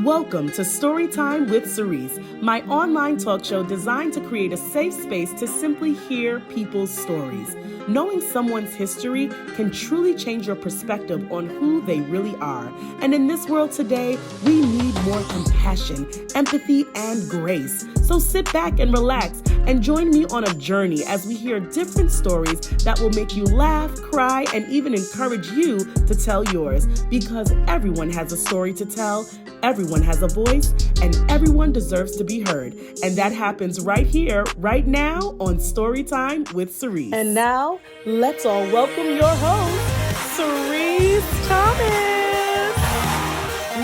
Welcome to Storytime with Sirece, my online talk show designed to create a safe space to simply hear people's stories. Knowing someone's history can truly change your perspective on who they really are. And in this world today, we need more compassion, empathy, and grace. So sit back and relax and join me on a journey as we hear different stories that will make you laugh, cry, and even encourage you to tell yours. Because everyone has a story to tell, everyone has a voice, and everyone deserves to be heard. And that happens right here, right now on Storytime with Sirece. And now, let's all welcome your host, Sirece Thomas.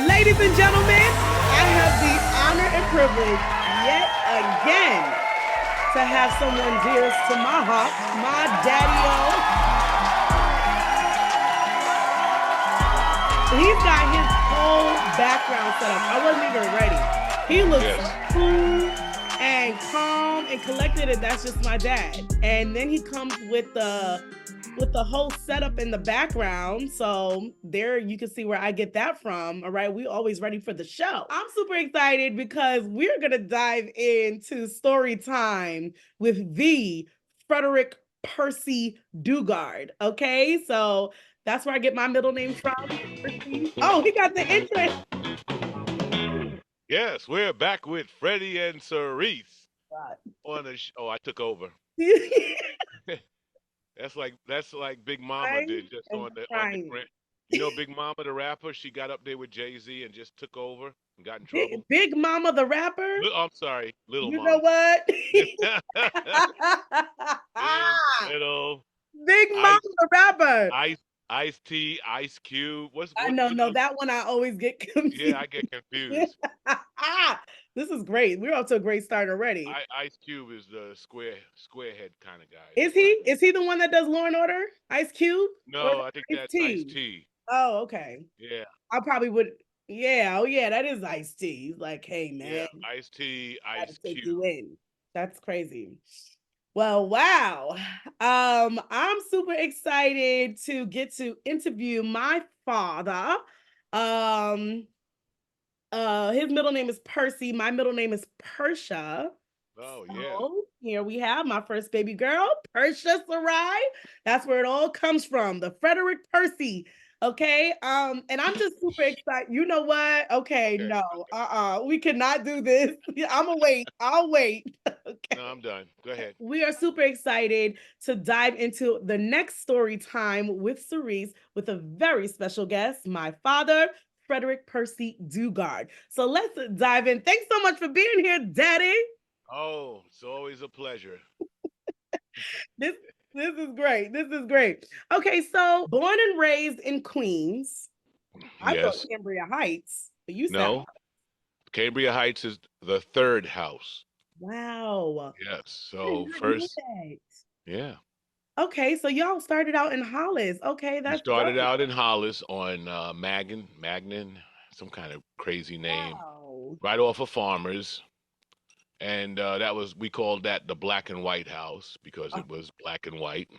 Ladies and gentlemen, I have the honor and privilege yet again to have someone dearest to my heart, my DADIO. He's got his whole background set up. I wasn't even ready. He looks cool and calm and collected, and that's just my dad. And then he comes with the whole setup in the background. So there you can see where I get that from. All right. We always ready for the show. I'm super excited because we're going to dive into story time with the Frederick Percy Dugard. Okay. So that's where I get my middle name from. Oh, he got the intro. Yes, we're back with Freddie and Sirece on the show. Oh, I took over. That's like Big Mama did just on the print. You know, Big Mama the rapper, she got up there with Jay-Z and just took over and got in trouble. Big Mama the rapper? I'm sorry, Little you Mama. You know what? Big Mama the rapper. Ice-T, Ice Cube. I know, that one I always get confused. Yeah, I get confused. This is great. We're off to a great start already. Ice Cube is the squarehead kind of guy. Is he? Is he the one that does Law and Order? Ice Cube? No, I think that's Ice-T. Oh, okay. Yeah. I probably would. Yeah. Oh, yeah. That is Ice-T. He's like, hey, man. Yeah, Ice-T, Ice Cube. Take you in. That's crazy. Well, wow. I'm super excited to get to interview my father. His middle name is Percy. My middle name is Persia. Oh, yeah. So here we have my first baby girl, Persia Sirece. That's where it all comes from, the Frederick Percy. Okay. And I'm just super excited. You know what? Okay. No, we cannot do this. I'm gonna wait. I'll wait. Okay. No, I'm done. Go ahead. We are super excited to dive into the next story time with Sirece with a very special guest, my father, Frederick Percy Dugard. So let's dive in. Thanks so much for being here, Daddy. Oh, it's always a pleasure. This is great. This is great. Okay, so born and raised in Queens. I thought Cambria Heights, but you said no. Cambria Heights is the third house. Wow. Yes. So first. Yeah. Okay, so y'all started out in Hollis. Okay, that's started out in Hollis on Magnan, some kind of crazy name, right off of Farmers. And we called that the black and white house because it was black and white.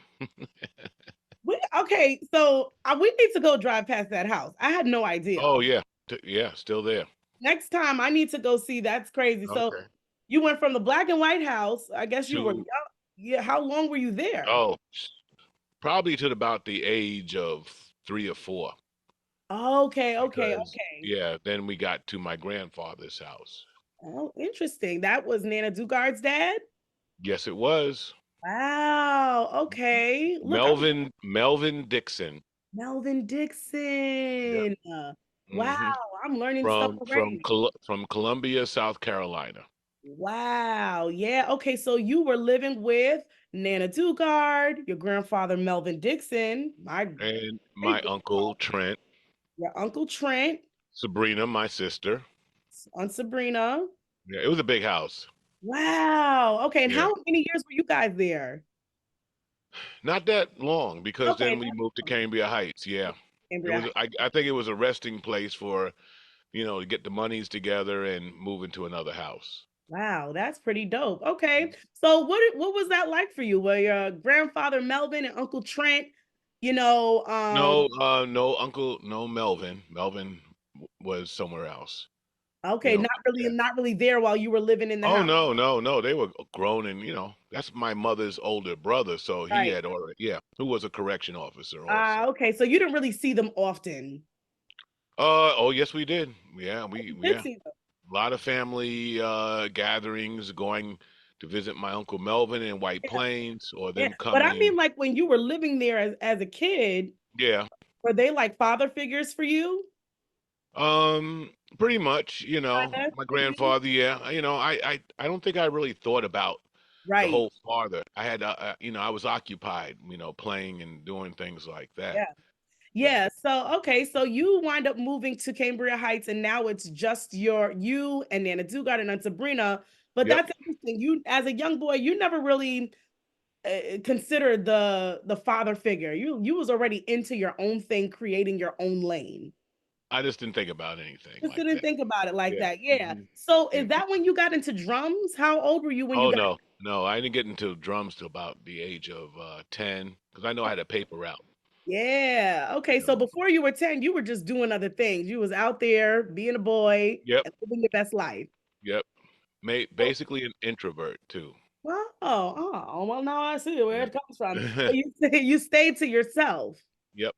Okay, so we need to go drive past that house. I had no idea. Oh, yeah. Yeah, still there. Next time I need to go see. That's crazy. Okay. So you went from the black and white house. I guess you were young. Yeah. How long were you there? Oh, probably to about the age of 3 or 4. Okay. Yeah, then we got to my grandfather's house. Oh, interesting. That was Nana Dugard's dad? Yes, it was. Wow. Okay. Melvin Dixon. Melvin Dixon. Yep. Wow. I'm learning stuff already. From Columbia, South Carolina. Wow. Yeah. Okay. So you were living with Nana Dugard, your grandfather, Melvin Dixon, and my uncle Trent. Your uncle Trent. Sabrina, my sister. Aunt Sabrina. Yeah, it was a big house. Wow. Okay. And how many years were you guys there? Not that long, because then we moved to Cambria Heights. Yeah. I think it was a resting place for, to get the monies together and move into another house. Wow, that's pretty dope. Okay. So what was that like for you? Were your grandfather Melvin and Uncle Trent, No, Melvin. Melvin was somewhere else. you Okay, know. not really there while you were living in the Oh house. no, no, no. They were grown, and that's my mother's older brother, so he Right. had already, yeah, who was a correction officer also. Okay, so you didn't really see them often. Oh yes, we did. Yeah, You did yeah, see them. a lot of family gatherings, going to visit my Uncle Melvin in White Yeah. Plains, or Yeah. them But I coming. mean, like when you were living there as a kid, Yeah. were they like father figures for you? Pretty much, Kinda? my Mhm. grandfather, yeah. I don't think I really thought about the Right. whole father. I had, I was occupied, playing and doing things like that. Yeah. Yeah. Yeah. So okay, so you wind up moving to Cambria Heights, and now it's just you and Nana Dugard and Aunt Sabrina. But Yep. that's interesting. You, as a young boy, you never really considered the father figure. You was already into your own thing, creating your own lane. I just didn't think about anything Just like didn't that. think about it like Yeah. that. Yeah. So Yeah. is that when you got into drums? How old were you when you Oh got? no, no, I didn't get into drums till about the age of 10, because I know I had a paper route. Yeah. Okay. You So know. before you were 10, you were just doing other things. You was out there being a boy Yep. and living your best life. Yep. Basically an introvert too. Well, now I see where Yep. it comes from. So you stayed to yourself. Yep.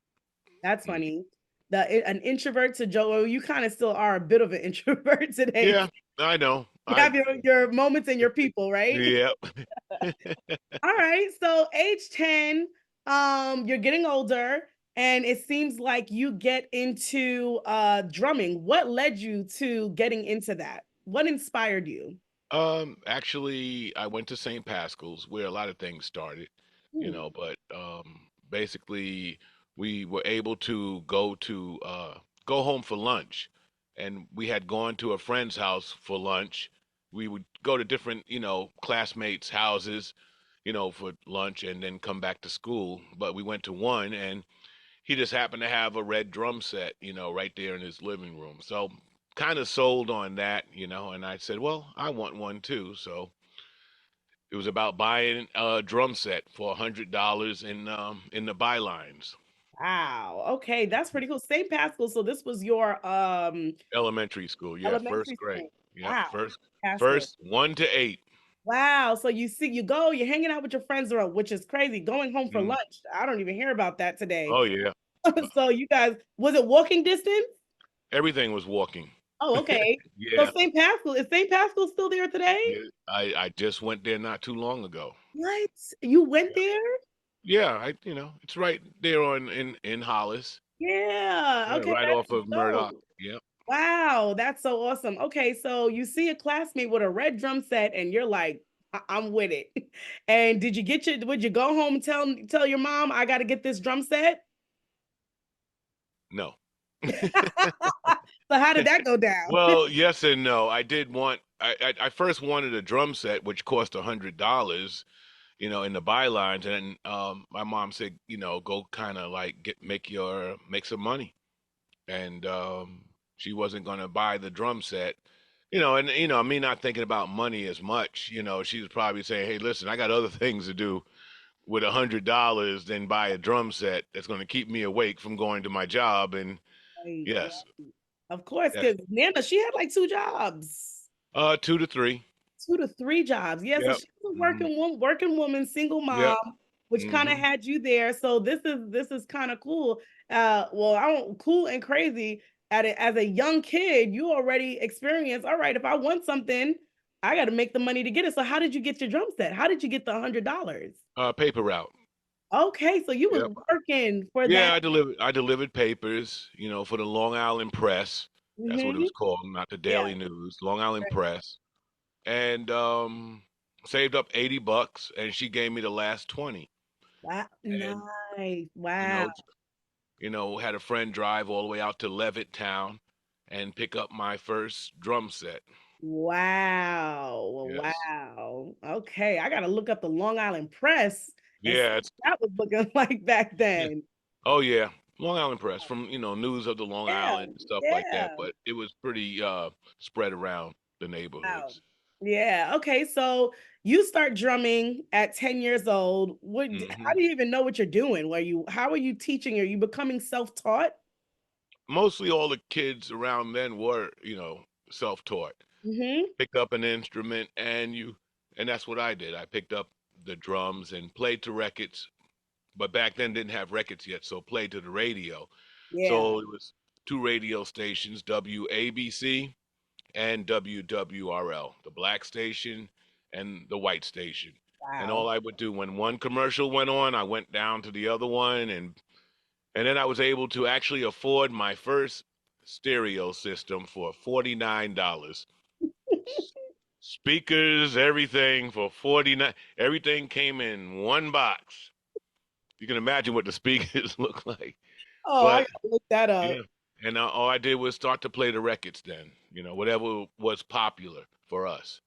That's Mm. funny. An introvert to Joe. Well, you kind of still are a bit of an introvert today. Yeah, I know. You have your moments and your people, right? Yep. All right. So age 10, you're getting older, and it seems like you get into drumming. What led you to getting into that? What inspired you? Actually, I went to St. Pascal's where a lot of things started, Hmm. but basically we were able to go home for lunch, and we had gone to a friend's house for lunch. We would go to different, classmates' houses, for lunch and then come back to school. But we went to one, and he just happened to have a red drum set, right there in his living room. So kind of sold on that, and I said, well, I want one too. So it was about buying a drum set for $100 in the bylines. Wow. Okay, that's pretty cool. St. Pascal. So this was your Elementary school, yeah, first elementary grade. school. Yep, Wow. first Pascal. first 1 to 8. Wow. So you see, you're hanging out with your friends around, which is crazy. Going home for Mm. lunch. I don't even hear about that today. Oh yeah. So you guys, was it walking distance? Everything was walking. Oh, okay. So Yeah. St. Pascal still there today? Yeah. I just went there not too long ago. What? You went Yeah. there? Yeah, it's right there in Hollis. Yeah. Yeah, Okay, right off that's of Murdoch. dope. Yep. Wow, that's so awesome. Okay, so you see a classmate with a red drum set, and you're like, I'm with it. And would you go home and tell your mom, I got to get this drum set? No. So how did that go down? Well, yes and no. I first wanted a drum set which cost $100, in the bylines, and my mom said, go kind of like make some money, and she wasn't going to buy the drum set. And me not thinking about money as much, she was probably saying, hey, listen, I got other things to do with $100 than buy a drum set that's going to keep me awake from going to my job. And Right, yes, right. Of course, yes, because Nana, she had like two jobs. 2 to 3. 2 to 3 jobs. Yeah, so Yep. she's a Hmm. working woman, single Yep. mom, which kind of Hmm. had you there. So this is kind of cool. Well, I don't cool and crazy at it as a young kid. You already experienced. All right, if I want something, I got to make the money to get it. So how did you get your drum set? How did you get the $100? Paper route. Okay, so you was Yep. working for Yeah, that. I delivered papers, for the Long Island Press. That's what it Hmm. was called, not the Yeah. Daily News, Long Island Right. Press. And saved up $80, and she gave me the last 20. Wow. And Nice. you Wow. know, had a friend drive all the way out to Levittown and pick up my first drum set. Wow. Yes. Wow. Okay. I gotta look up the Long Island Press and see Yeah, it's what that was looking like back yeah. then. Oh yeah. Long Island Press, from, news of the Long Yeah. Island and stuff like that, Yeah. but it was pretty spread around the Wow. neighborhoods. Yeah. Okay. So you start drumming at 10 years old. How Hmm. do you even know what you're doing? How are you teaching? Are you becoming self-taught? Mostly all the kids around then were, self-taught. Mm-hmm. Pick up an instrument and that's what I did. I picked up the drums and played to records, but back then didn't have records yet, so played to the radio. Yeah. So it was two radio stations, WABC and WWRL, the black station and the white station. And Wow. all I would do when one commercial went on, I went down to the other one and then I was able to actually afford my first stereo system for $49. Speakers, everything for 49. Everything came in one box. You can imagine what the speakers look like. Oh, I But gotta look that yeah, up. and all I did was start to play the records then, whatever was popular for us.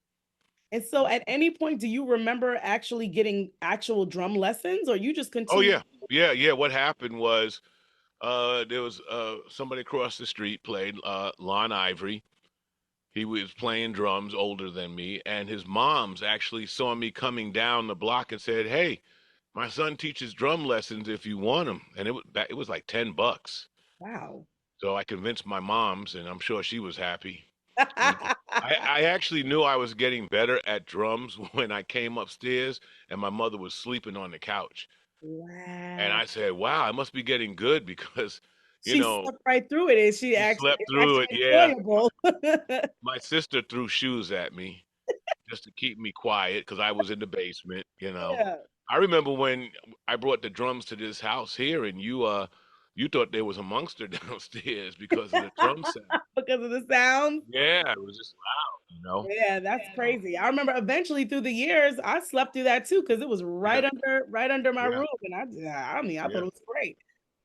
And so at any point, do you remember actually getting actual drum lessons or you just Oh continue? yeah. Yeah, yeah. What happened was there was somebody across the street played Lon Ivory. He was playing drums older than me, and his moms actually saw me coming down the block and said, "Hey, my son teaches drum lessons if you want them." And it was like $10. Wow. So I convinced my moms, and I'm sure she was happy. And I actually knew I was getting better at drums when I came upstairs and my mother was sleeping on the couch. And Wow. I said, "Wow, I must be getting good because, you She know, slept right through it and she she actually slept it's through it." actually Yeah. enjoyable. My sister threw shoes at me just to keep me quiet because I was in the basement. Yeah. I remember when I brought the drums to this house here, and you thought there was a monster downstairs because of the drum sound. Because of the sounds. Yeah, it was just loud. Yeah, that's crazy. I remember eventually through the years, I slept through that too because it was Yeah, right under my yeah, roof, and I mean, I thought yeah. it was great.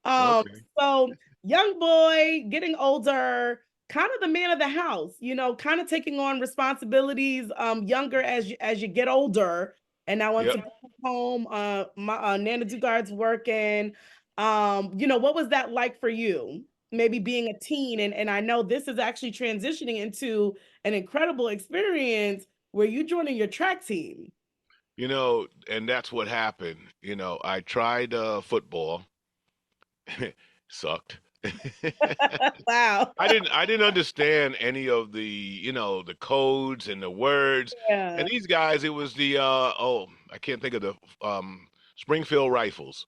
Um, Okay. so young boy, getting older, kind of the man of the house, kind of taking on responsibilities, younger as you get older. And now once Yep. a home, my Nana Dugard's working. What was that like for you? Maybe being a teen, and I know this is actually transitioning into an incredible experience where you joining your track team. And that's what happened. I tried football, sucked. Wow. I didn't understand any of the codes and the words. And Yeah. these guys, it was I can't think of the Springfield Rifles.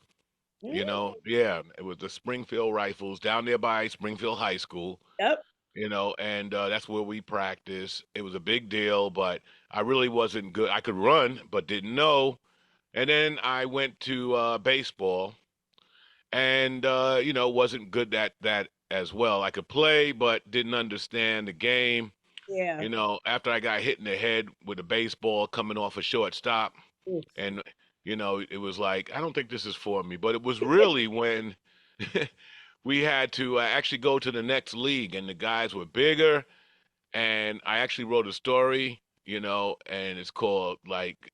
Mm, Yeah, it was the Springfield Rifles down there by Springfield High School. yep. And that's where we practiced. It was a big deal, but I really wasn't good. I could run, but didn't know. And then I went to baseball, and wasn't good at that as well. I could play, but didn't understand the game. Yeah. After I got hit in the head with a baseball coming off a shortstop, Oof. and it was like I don't think this is for me. But it was really when we had to actually go to the next league, and the guys were bigger. And I actually wrote a story, and it's called like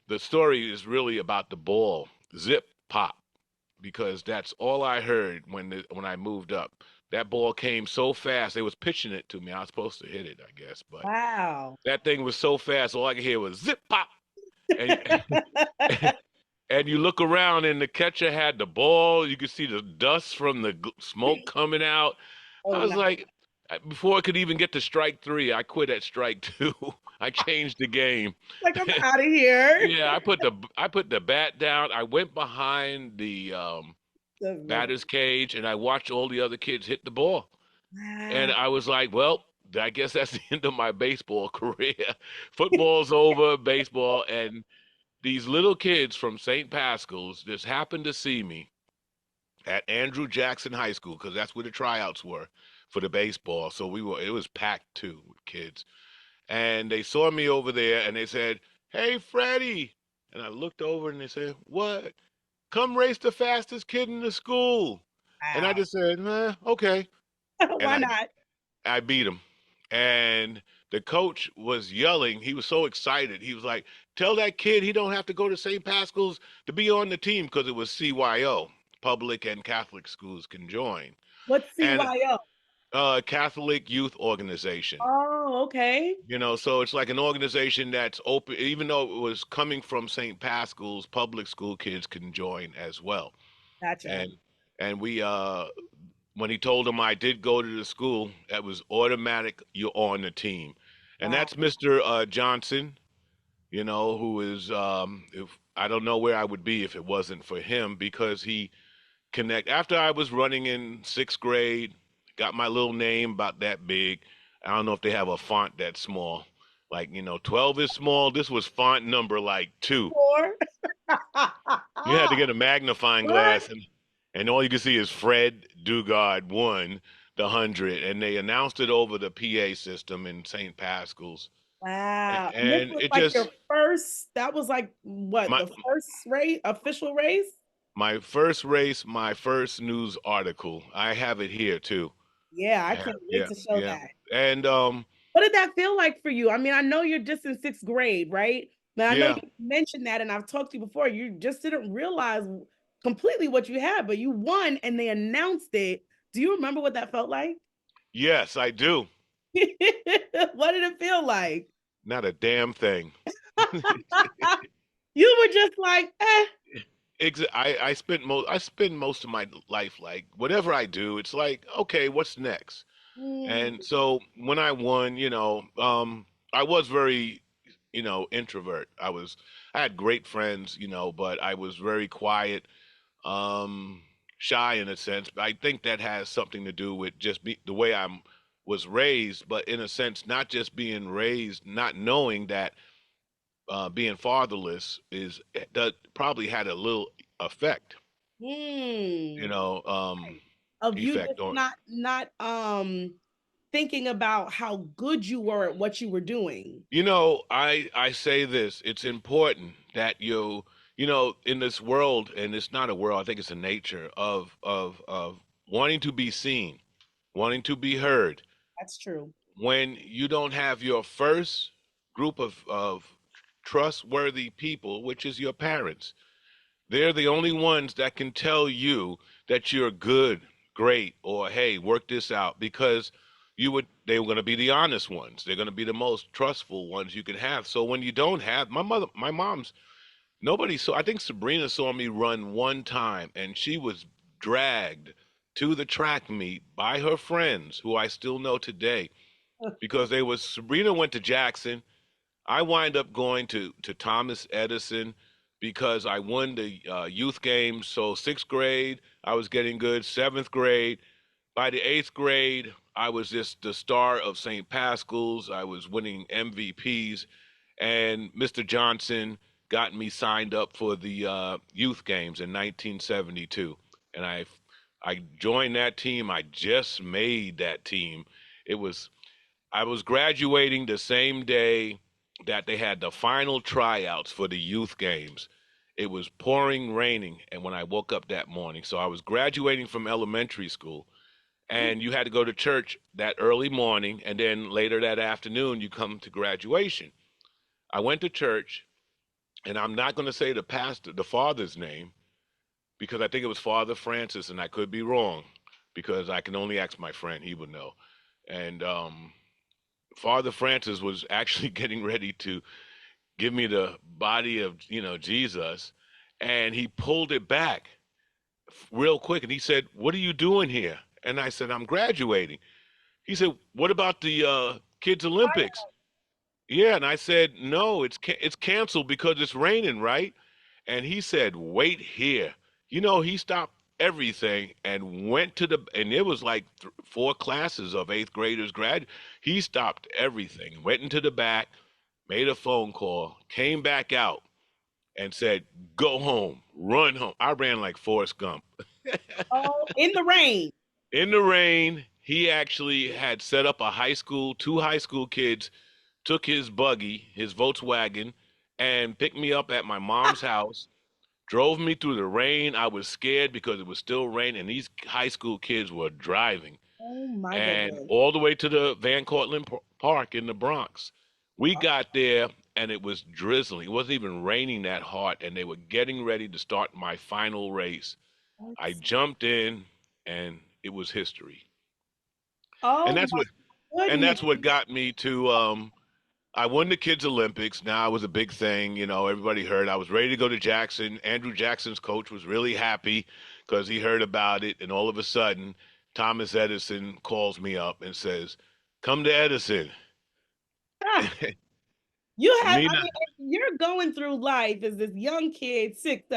the story is really about the ball, zip pop, because that's all I heard when I moved up. That ball came so fast. They was pitching it to me. I was supposed to hit it, I guess, but Wow. that thing was so fast. All I could hear was zip pop, and and you look around, and the catcher had the ball. You could see the dust from the smoke coming out. I Oh, was no. like, before I could even get to strike three, I quit at strike two. I changed the game. Like I'm out of here. Yeah, I put the bat down. I went behind the That's funny. batter's cage and I watched all the other kids hit the ball. And Wow. I was like, well, I guess that's the end of my baseball career. Football's over, baseball, and these little kids from St. Pascal's just happened to see me at Andrew Jackson High School because that's where the tryouts were for the baseball. So it was packed too with kids. And they saw me over there and they said, "Hey, Freddie." And I looked over and they said, "What? Come race the fastest kid in the school." And I Wow. just said, okay. And Why I, not? I beat him. And the coach was yelling. He was so excited. He was like, "Tell that kid he don't have to go to St. Pascal's to be on the team," because it was CYO. Public and Catholic schools can join. What's And CYO? Catholic Youth Organization. Oh, okay. So it's like an organization that's open, even though it was coming from St. Pascal's, public school kids can join as well. Gotcha. And and when he told him I did go to the school, that was automatic. You're on the team, and Wow. that's Mr. Johnson. Who is if I don't know where I would be if it wasn't for him because he connect after I was running in sixth grade, got my little name about that big. I don't know if they have a font that small. Like, 12 is small. This was font number like 2. Four. You had to get a magnifying What? glass and all you can see is Fred Dugard won the 100 and they announced it over the PA system in St. Pascal's. Wow. And this And was it like your just first, that was like what, my the first race, official race? my first race, my first news article. I have it here too. Yeah, I I have, can't wait yeah, to show yeah. that. And What did that feel like for you? I mean, I know you're just in sixth grade, right? But I know yeah, you mentioned that, and I've talked to you before. You just didn't realize completely what you had, but you won and they announced it. Do you remember what that felt like? yes, I do. What did it feel like? Not a damn thing. You were just like, eh. I spend most of my life like whatever I do, it's like, okay, what's next? Mm, And so when I won, I was very, introvert. I had great friends, but I was very quiet, um, shy in a sense. I think that has something to do with just the way I was raised, but in a sense, not just being raised, not knowing that being fatherless that probably had a little effect, you mm. know, um, Of you effect just on. not thinking about how good you were at what you were doing. I say this. It's important that in this world, and it's not a world. I think it's a nature of wanting to be seen, wanting to be heard. That's true. When you don't have your first group of trustworthy people, which is your parents, they're the only ones that can tell you that you're good, great, or hey, work this out because they were going to be the honest ones. They're going to be the most trustful ones you can have. So when you don't have my mom's nobody saw I think Sabrina saw me run one time and she was dragged to the track meet by her friends who I still know today because Sabrina went to Jackson. I wind up going to Thomas Edison because I won the youth games. So sixth grade, I was getting good. Seventh grade, by the eighth grade, I was just the star of St. Pascal's. I was winning MVPs, and Mr. Johnson got me signed up for the youth games in 1972, and I joined that team. I just made that team. It was I was graduating the same day that they had the final tryouts for the youth games. It was pouring, raining, and when I woke up that morning, so I was graduating from elementary school, and you had to go to church that early morning, and then later that afternoon, you come to graduation. I went to church, and I'm not going to say the father's name, because I think it was Father Francis, and I could be wrong, because I can only ask my friend; he would know. And Father Francis was actually getting ready to give me the body of, Jesus, and he pulled it back real quick and he said, "What are you doing here?" And I said, "I'm graduating." He said, "What about the kids Olympics?" Yeah, and I said, "No, it's canceled because it's raining, right?" And he said, "Wait here." He stopped everything and went and it was like 4 classes of eighth graders He stopped everything, went into the back, made a phone call, came back out, and said, "Go home, run home." I ran like Forrest Gump. Oh, in the rain. In the rain, he actually had set up two high school kids, took his buggy, his Volkswagen, and picked me up at my mom's house, drove me through the rain. I was scared because it was still raining, and these high school kids were driving. Oh my And goodness. all the way to the Van Cortlandt Park in the Bronx. We got there and it was drizzling. It wasn't even raining that hard, and they were getting ready to start my final race. I jumped in, and it was history. And Oh that's my what and goodness. that's what got me to I won the kids Olympics. Now it was a big thing, everybody heard. I was ready to go to Jackson. Andrew Jackson's coach was really happy because he heard about it, and all of a sudden Thomas Edison calls me up and says, "Come to Edison." Ah, you have, I Nina, mean, you're going through life as this young kid, sixth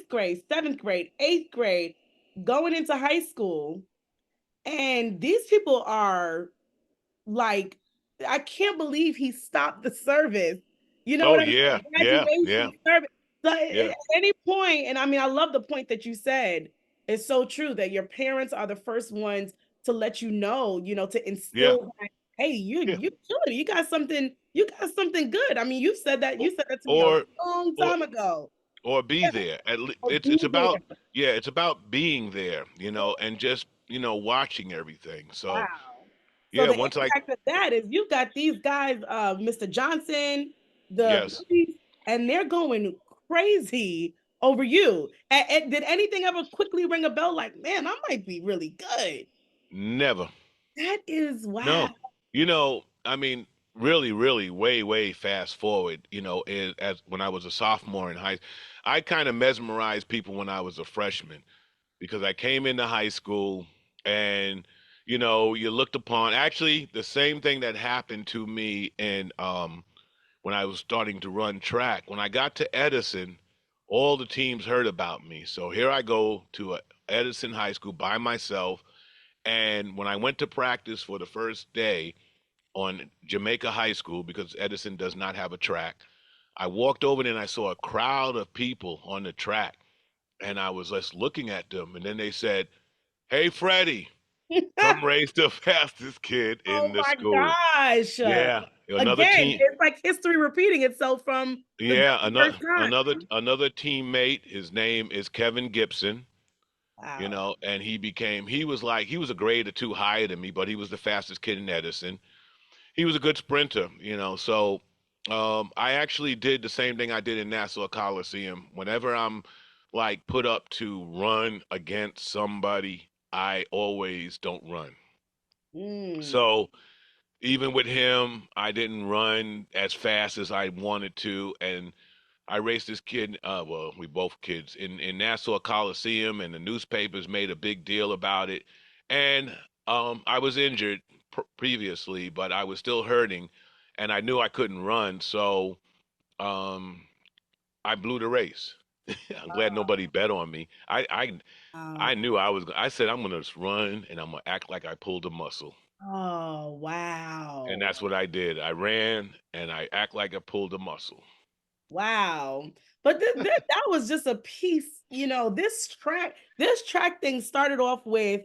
grade, seventh grade, eighth grade, going into high school. And these people are like, I can't believe he stopped the service. You know oh what I mean? yeah, yeah, yeah, Graduation service. So yeah, at any point, and I mean, I love the point that you said. It's so true that your parents are the first ones to let you know, to yeah, instill that, hey, yeah. you killing it. You got something good. I mean, O- you said that to me a Or, long or, time ago. or be Yeah, there. or It's be about, there. yeah, it's about being there, and just watching everything. So Wow. So yeah, the once I impact of that is you've got these guys, Mr. Johnson, the yes, police, and they're going crazy over you. And did anything ever quickly ring a bell? Like, man, I might be really good. never. That is wow. No, I mean, really, really, way, way fast forward. As when I was a sophomore in I kind of mesmerized people when I was a freshman because I came into high school and you looked upon actually the same thing that happened to me in when I was starting to run track. When I got to Edison, all the teams heard about me. So here I go to Edison High School by myself. And when I went to practice for the first day on Jamaica High School, because Edison does not have a track, I walked over there and I saw a crowd of people on the track. And I was just looking at them. And then they said, "Hey, Freddie, come race the fastest kid in Oh the my school." gosh. Yeah, another Again, team. it's like history repeating itself from the Yeah, very another first time. another teammate. His name is Kevin Gibson. Wow. And he was a grade or two higher than me, but he was the fastest kid in Edison. He was a good sprinter. So I actually did the same thing I did in Nassau Coliseum. Whenever I'm like put up to run against somebody, I always don't run. Mm. So even with him, I didn't run as fast as I wanted to, and I raced this kid. Well, we both kids in Nassau Coliseum, and the newspapers made a big deal about it. And I was injured previously, but I was still hurting, and I knew I couldn't run, so um, I blew the race. I'm glad nobody bet on me. I Wow. knew I was. I said I'm gonna just run, and I'm gonna act like I pulled a muscle. Oh, And wow. that's what I did. I ran and I act like I pulled a muscle. Wow. But that was just a piece, this track thing started off with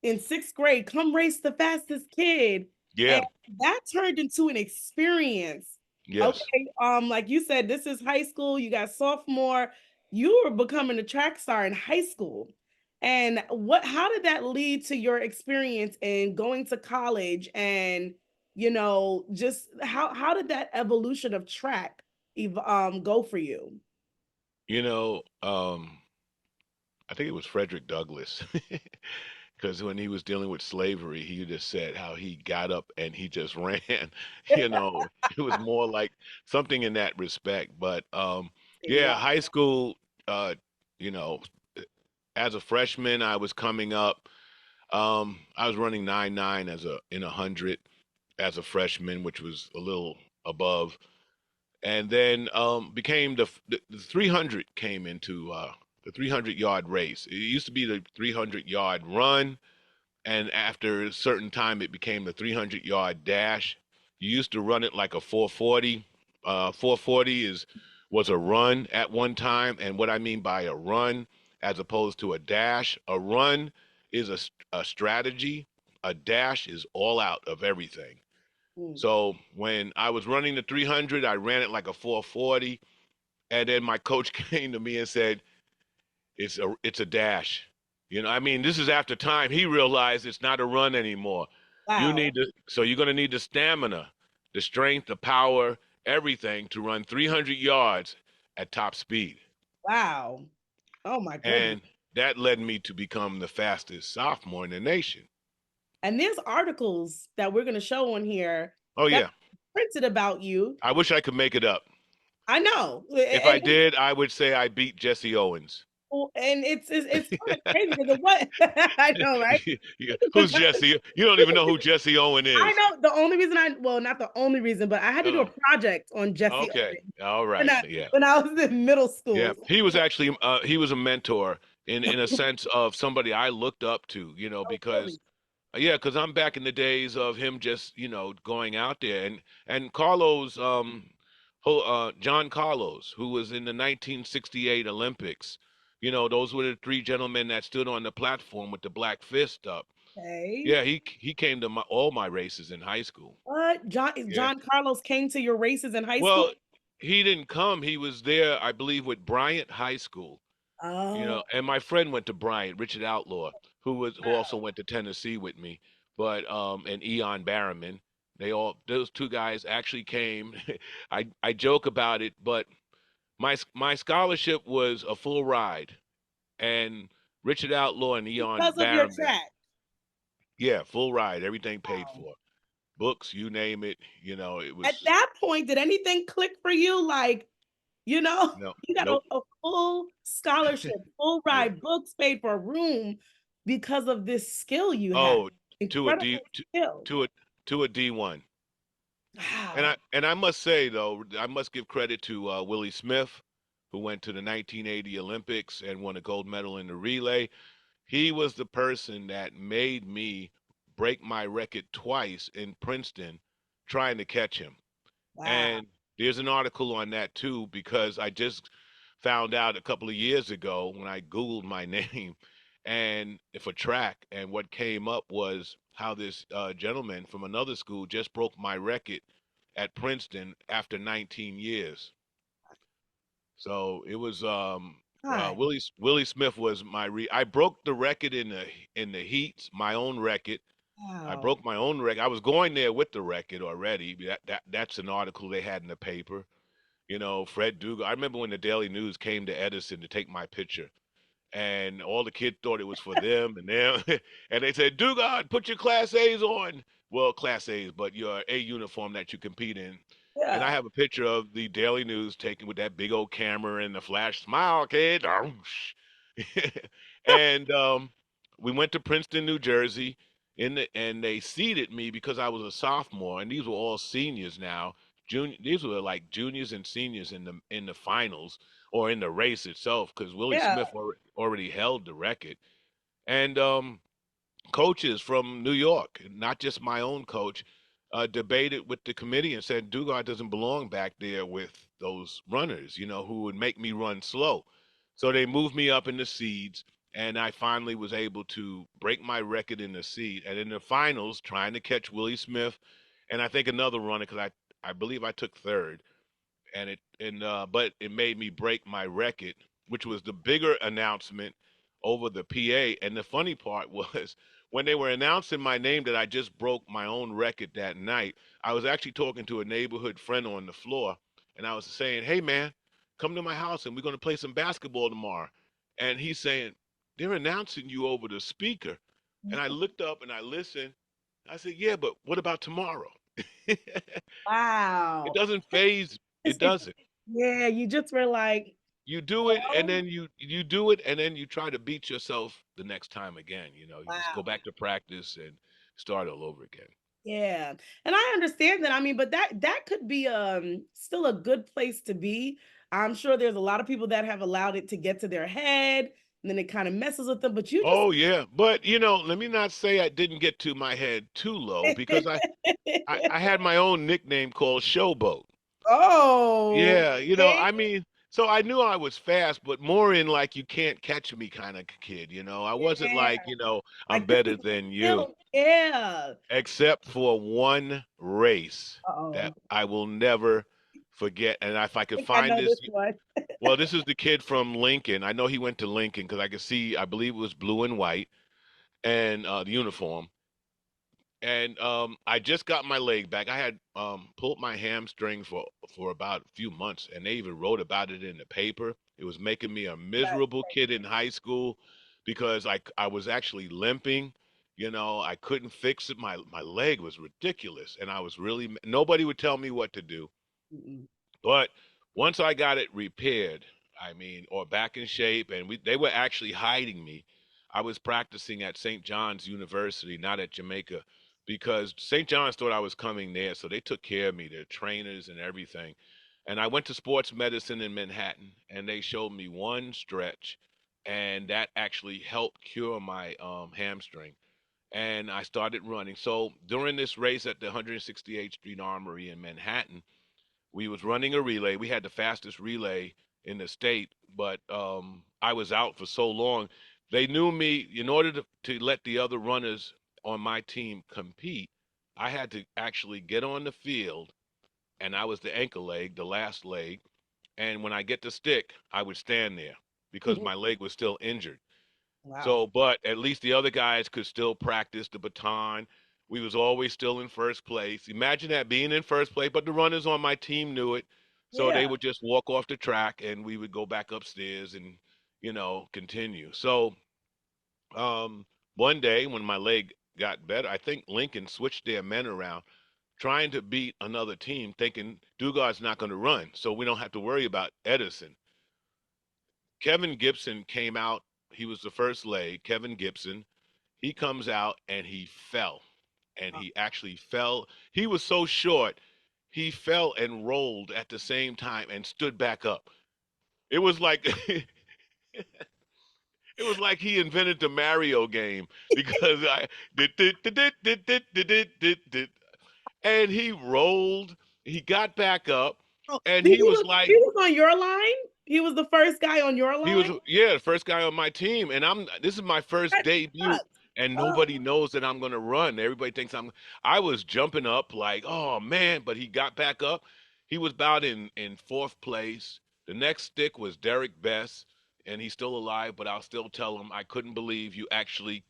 in sixth grade, come race the fastest kid. And Yeah. that turned into an experience. Yes. Okay. Like you said, this is high school, you got sophomore, you were becoming a track star in high school. And how did that lead to your experience in going to college and just how did that evolution of track go for you? You know, I think it was Frederick Douglass. Because when he was dealing with slavery, he just said how he got up and he just ran. It was more like something in that respect. But yeah, Wow. high school, uh, you know, as a freshman, I was coming up. I was running 9.9 as a in 100 as a freshman, which was a little above. And then became the 300 came into the 300-yard race. It used to be the 300-yard run, and after a certain time, it became the 300-yard dash. You used to run it like a 440. 440 was a run at one time, and what I mean by a run, as opposed to a dash, a run is a strategy. A dash is all out of everything. Mm. So when I was running the 300, I ran it like a 440, and then my coach came to me and said, "It's a dash." I mean, this is after time. He realized it's not a run anymore. Wow. So you're going to need the stamina, the strength, the power, everything to run 300 yards at top speed. Wow. Oh my goodness. And that led me to become the fastest sophomore in the nation. And there's articles that we're going to show on here Oh that yeah. printed about you. I wish I could make it up. I know. If I did, I would say I beat Jesse Owens. Well, and it's kind of crazy because of what I know, right? Yeah. Because Who's Jesse? You don't even know who Jesse Owen I is. know the only reason well, not the only reason, but I had to do a Oh, project on Jesse okay. Owens All when right. Yeah. I was in middle Yeah. school. He was actually he was a mentor in a sense of somebody I looked up to, Oh, because really? yeah, because I'm back in the days of him just, going out there, and Carlos, John Carlos, who was in the 1968 Olympics. Those were the three gentlemen that stood on the platform with the black fist up. Okay. Yeah, he came to all my races in high school. What? Yeah. John Carlos came to your races in high school? Well, he didn't come. He was there, I believe, with Bryant High School. Oh, And my friend went to Bryant, Richard Outlaw, who also went to Tennessee with me, but and Eon Barrowman. Those two guys actually came. I joke about it, but my scholarship was a full ride, and Richard Outlaw and Eon because of your Barrowman, track. yeah, full ride, everything paid Wow. for, books, you name it. It At was that point, did anything click for you? Like, no, you got nope, a full scholarship, full yeah. ride, books paid for, room because of this skill you have. Oh, to a D Incredible skill. to a to a D1. And Wow. I must say though, I must give credit to Willie Smith, who went to the 1980 Olympics and won a gold medal in the relay. He was the person that made me break my record twice in Princeton trying to catch him. Wow. And there's an article on that too, because I just found out a couple of years ago when I Googled my name and for track, and what came up was how this gentleman from another school just broke my record at Princeton after 19 years. So it was Hi. Willie Smith was I broke the record in the heats, my own record. I Wow. broke my own record. I was going there with the record already. That's an article they had in the paper. Fred Dugard. I remember when the Daily News came to Edison to take my picture, and all the kids thought it was for them and them, and they said, "Dugard, put your Class A's on." Well, Class A's, but your A uniform that you compete in. And I Yeah. have a picture of the Daily News taken with that big old camera and the flash. Smile, kid. And we went to Princeton, New Jersey, and they seated me because I was a sophomore, and these were all seniors now. These were like juniors and seniors in the finals or in the race itself, because Willie Yeah. Smith already held the record. And coaches from New York, not just my own coach, debated with the committee and said Dugard doesn't belong back there with those runners, who would make me run slow. So they moved me up in the seeds, and I finally was able to break my record in the seed. And in the finals, trying to catch Willie Smith, and I think another runner, because I believe I took third, but it made me break my record, which was the bigger announcement over the PA. And the funny part was when they were announcing my name that I just broke my own record that night, I was actually talking to a neighborhood friend on the floor, and I was saying, "Hey man, come to my house and we're going to play some basketball tomorrow." And he's saying, "They're announcing you over the speaker." And I looked up and I listened. I said, "Yeah, but what about tomorrow?" It Wow. doesn't phase. It doesn't. Yeah, you just were like, You do it, and well, then you do it, and then you try to beat yourself the next time again. You just go wow. back to practice and start all over again. Yeah. And I understand that. I mean, but that could be still a good place to be. I'm sure there's a lot of people that have allowed it to get to their head and then it kind of messes with them, but you just Oh yeah, but let me not say I didn't get to my head too low, because I had my own nickname called Showboat. Oh, Yeah, okay. I mean, so I knew I was fast, but more in like you can't catch me kind of kid. I wasn't Yeah. like, I'm Like this better is the than you. skill. Yeah. Except for one race that Uh-oh. I will never forget. And if I I could think I find know this, this one. well, this is the kid from Lincoln. I know he went to Lincoln because I could see, I believe it was blue and white and the uniform. And I just got my leg back. I had pulled my hamstring for about a few months, and they even wrote about it in the paper. It was making me a Right. miserable kid in high school because I was actually limping. I couldn't fix it. My leg was ridiculous, and I was really nobody would tell me what to do. Mm-mm. But once I got it repaired, I mean, or back in shape, and they were actually hiding me. I was practicing at St. John's University, not at Jamaica, because St. John's thought I was coming there, so they took care of me, their trainers and everything. And I went to sports medicine in Manhattan, and they showed me one stretch, and that actually helped cure my hamstring. And I started running. So during this race at the 168th Street Armory in Manhattan, we was running a relay. We had the fastest relay in the state, but I was out for so long. They knew me. In order to let the other runners on my team compete, I had to actually get on the field, and I was the ankle leg, the last leg. And when I get the stick, I would stand there because my leg was still injured. Wow. So, but at least the other guys could still practice the baton. We was always still in first place. Imagine that, being in first place, but the runners on my team knew it. So they Yeah. would just walk off the track and we would go back upstairs and, continue. So, um, one day when my leg got better, I think Lincoln switched their men around trying to beat another team, thinking Dugard's not going to run. So we don't have to worry about Edison. Kevin Gibson came out. He was the first leg. Kevin Gibson. He comes out and he fell. And he actually fell. He was so short, he fell and rolled at the same time and stood back up. It was like it was like he invented the Mario game because I did did did did did did did did did, and he rolled. He got back up, Oh, and he was he like, was on your line? He was the first guy on your he line? was, yeah, the first guy on my team, and this is my first That debut, sucks. and Oh, nobody knows that I'm gonna run. Everybody thinks I was jumping up like, oh man, but he got back up. He was about in fourth place. The next stick was Derek Best, and he's still alive, but I'll still tell him I couldn't believe you actually,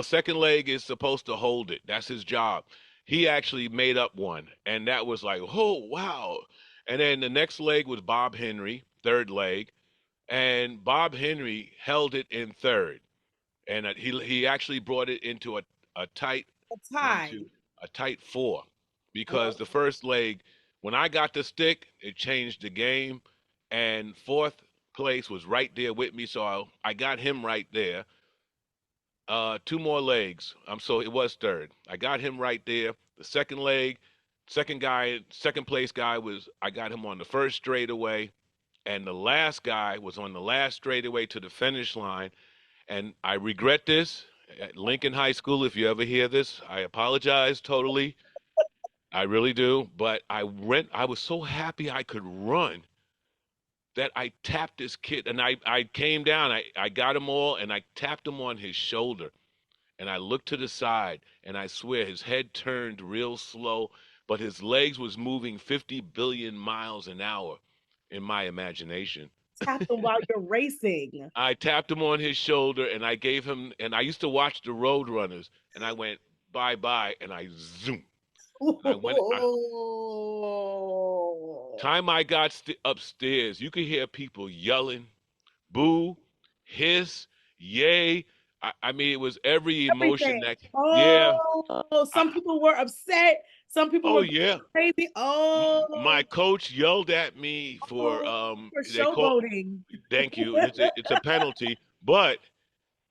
second leg is supposed to hold it. That's his job. He actually made up one, and that was like, oh wow. And then the next leg was Bob Henry, third leg, and Bob Henry held it in third, and he actually brought it into a tight a one tie. two a tight four, because Oh, the first leg, when I got the stick, it changed the game, and fourth place was right there with me, so I got him right there. Two more legs. So it was third. I got him right there. The second leg, second place guy was I got him on the first straightaway, and the last guy was on the last straightaway to the finish line. And I regret this at Lincoln High School. If you ever hear this, I apologize totally. I really do. But I was so happy I could run that I tapped this kid, and I came down. I got him all, and I tapped him on his shoulder. And I looked to the side, and I swear his head turned real slow, but his legs was moving 50 billion miles an hour in my imagination. tap them while you're racing. I tapped him on his shoulder, and I gave him, and I used to watch the Road Runners, and I went bye bye, and I zoom. And Oh, time I got upstairs, you could hear people yelling, boo, hiss, yay. I mean, it was every emotion everything. that, yeah. Oh, I, some people were upset. Some people oh were yeah. crazy. My Oh, coach yelled at me for for they call, showboating. thank you. It's a penalty, but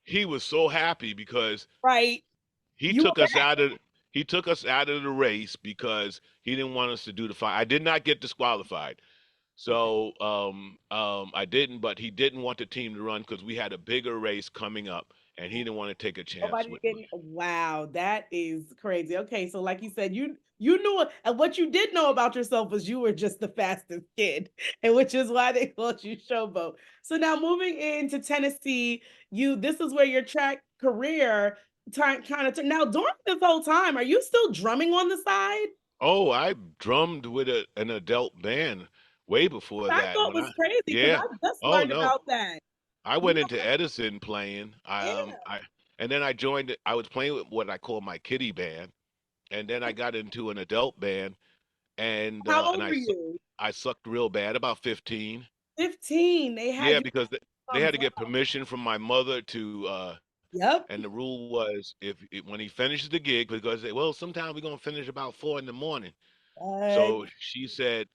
he was so happy because Right. he You took were us out of he took us out of the race because he didn't want us to do the fight. I did not get disqualified. okay. So I didn't, but he didn't want the team to run because we had a bigger race coming up, and he didn't want to take a chance Nobody with me. getting wow, that is crazy. Okay, so like you said, you knew it, and what you did know about yourself was you were just the fastest kid, and which is why they called you Showboat. So now moving into Tennessee, you this is where your track career kind of now during this whole time, are you still drumming on the side? Oh, I drummed with an adult band way before I that. thought When was I crazy because Yeah. I just Oh learned no. about that. I You went into Edison playing. yeah. I and then I joined. I was playing with what I call my kiddie band, and then I got into an adult band, and How uh, and old I were su- you? I sucked real bad, about 15. 15. They had Yeah, you because they on had to drum. get permission from my mother to. Yep. And the rule was when he finishes the gig, because sometimes we're gonna finish about 4 in the morning. Uh, So she said,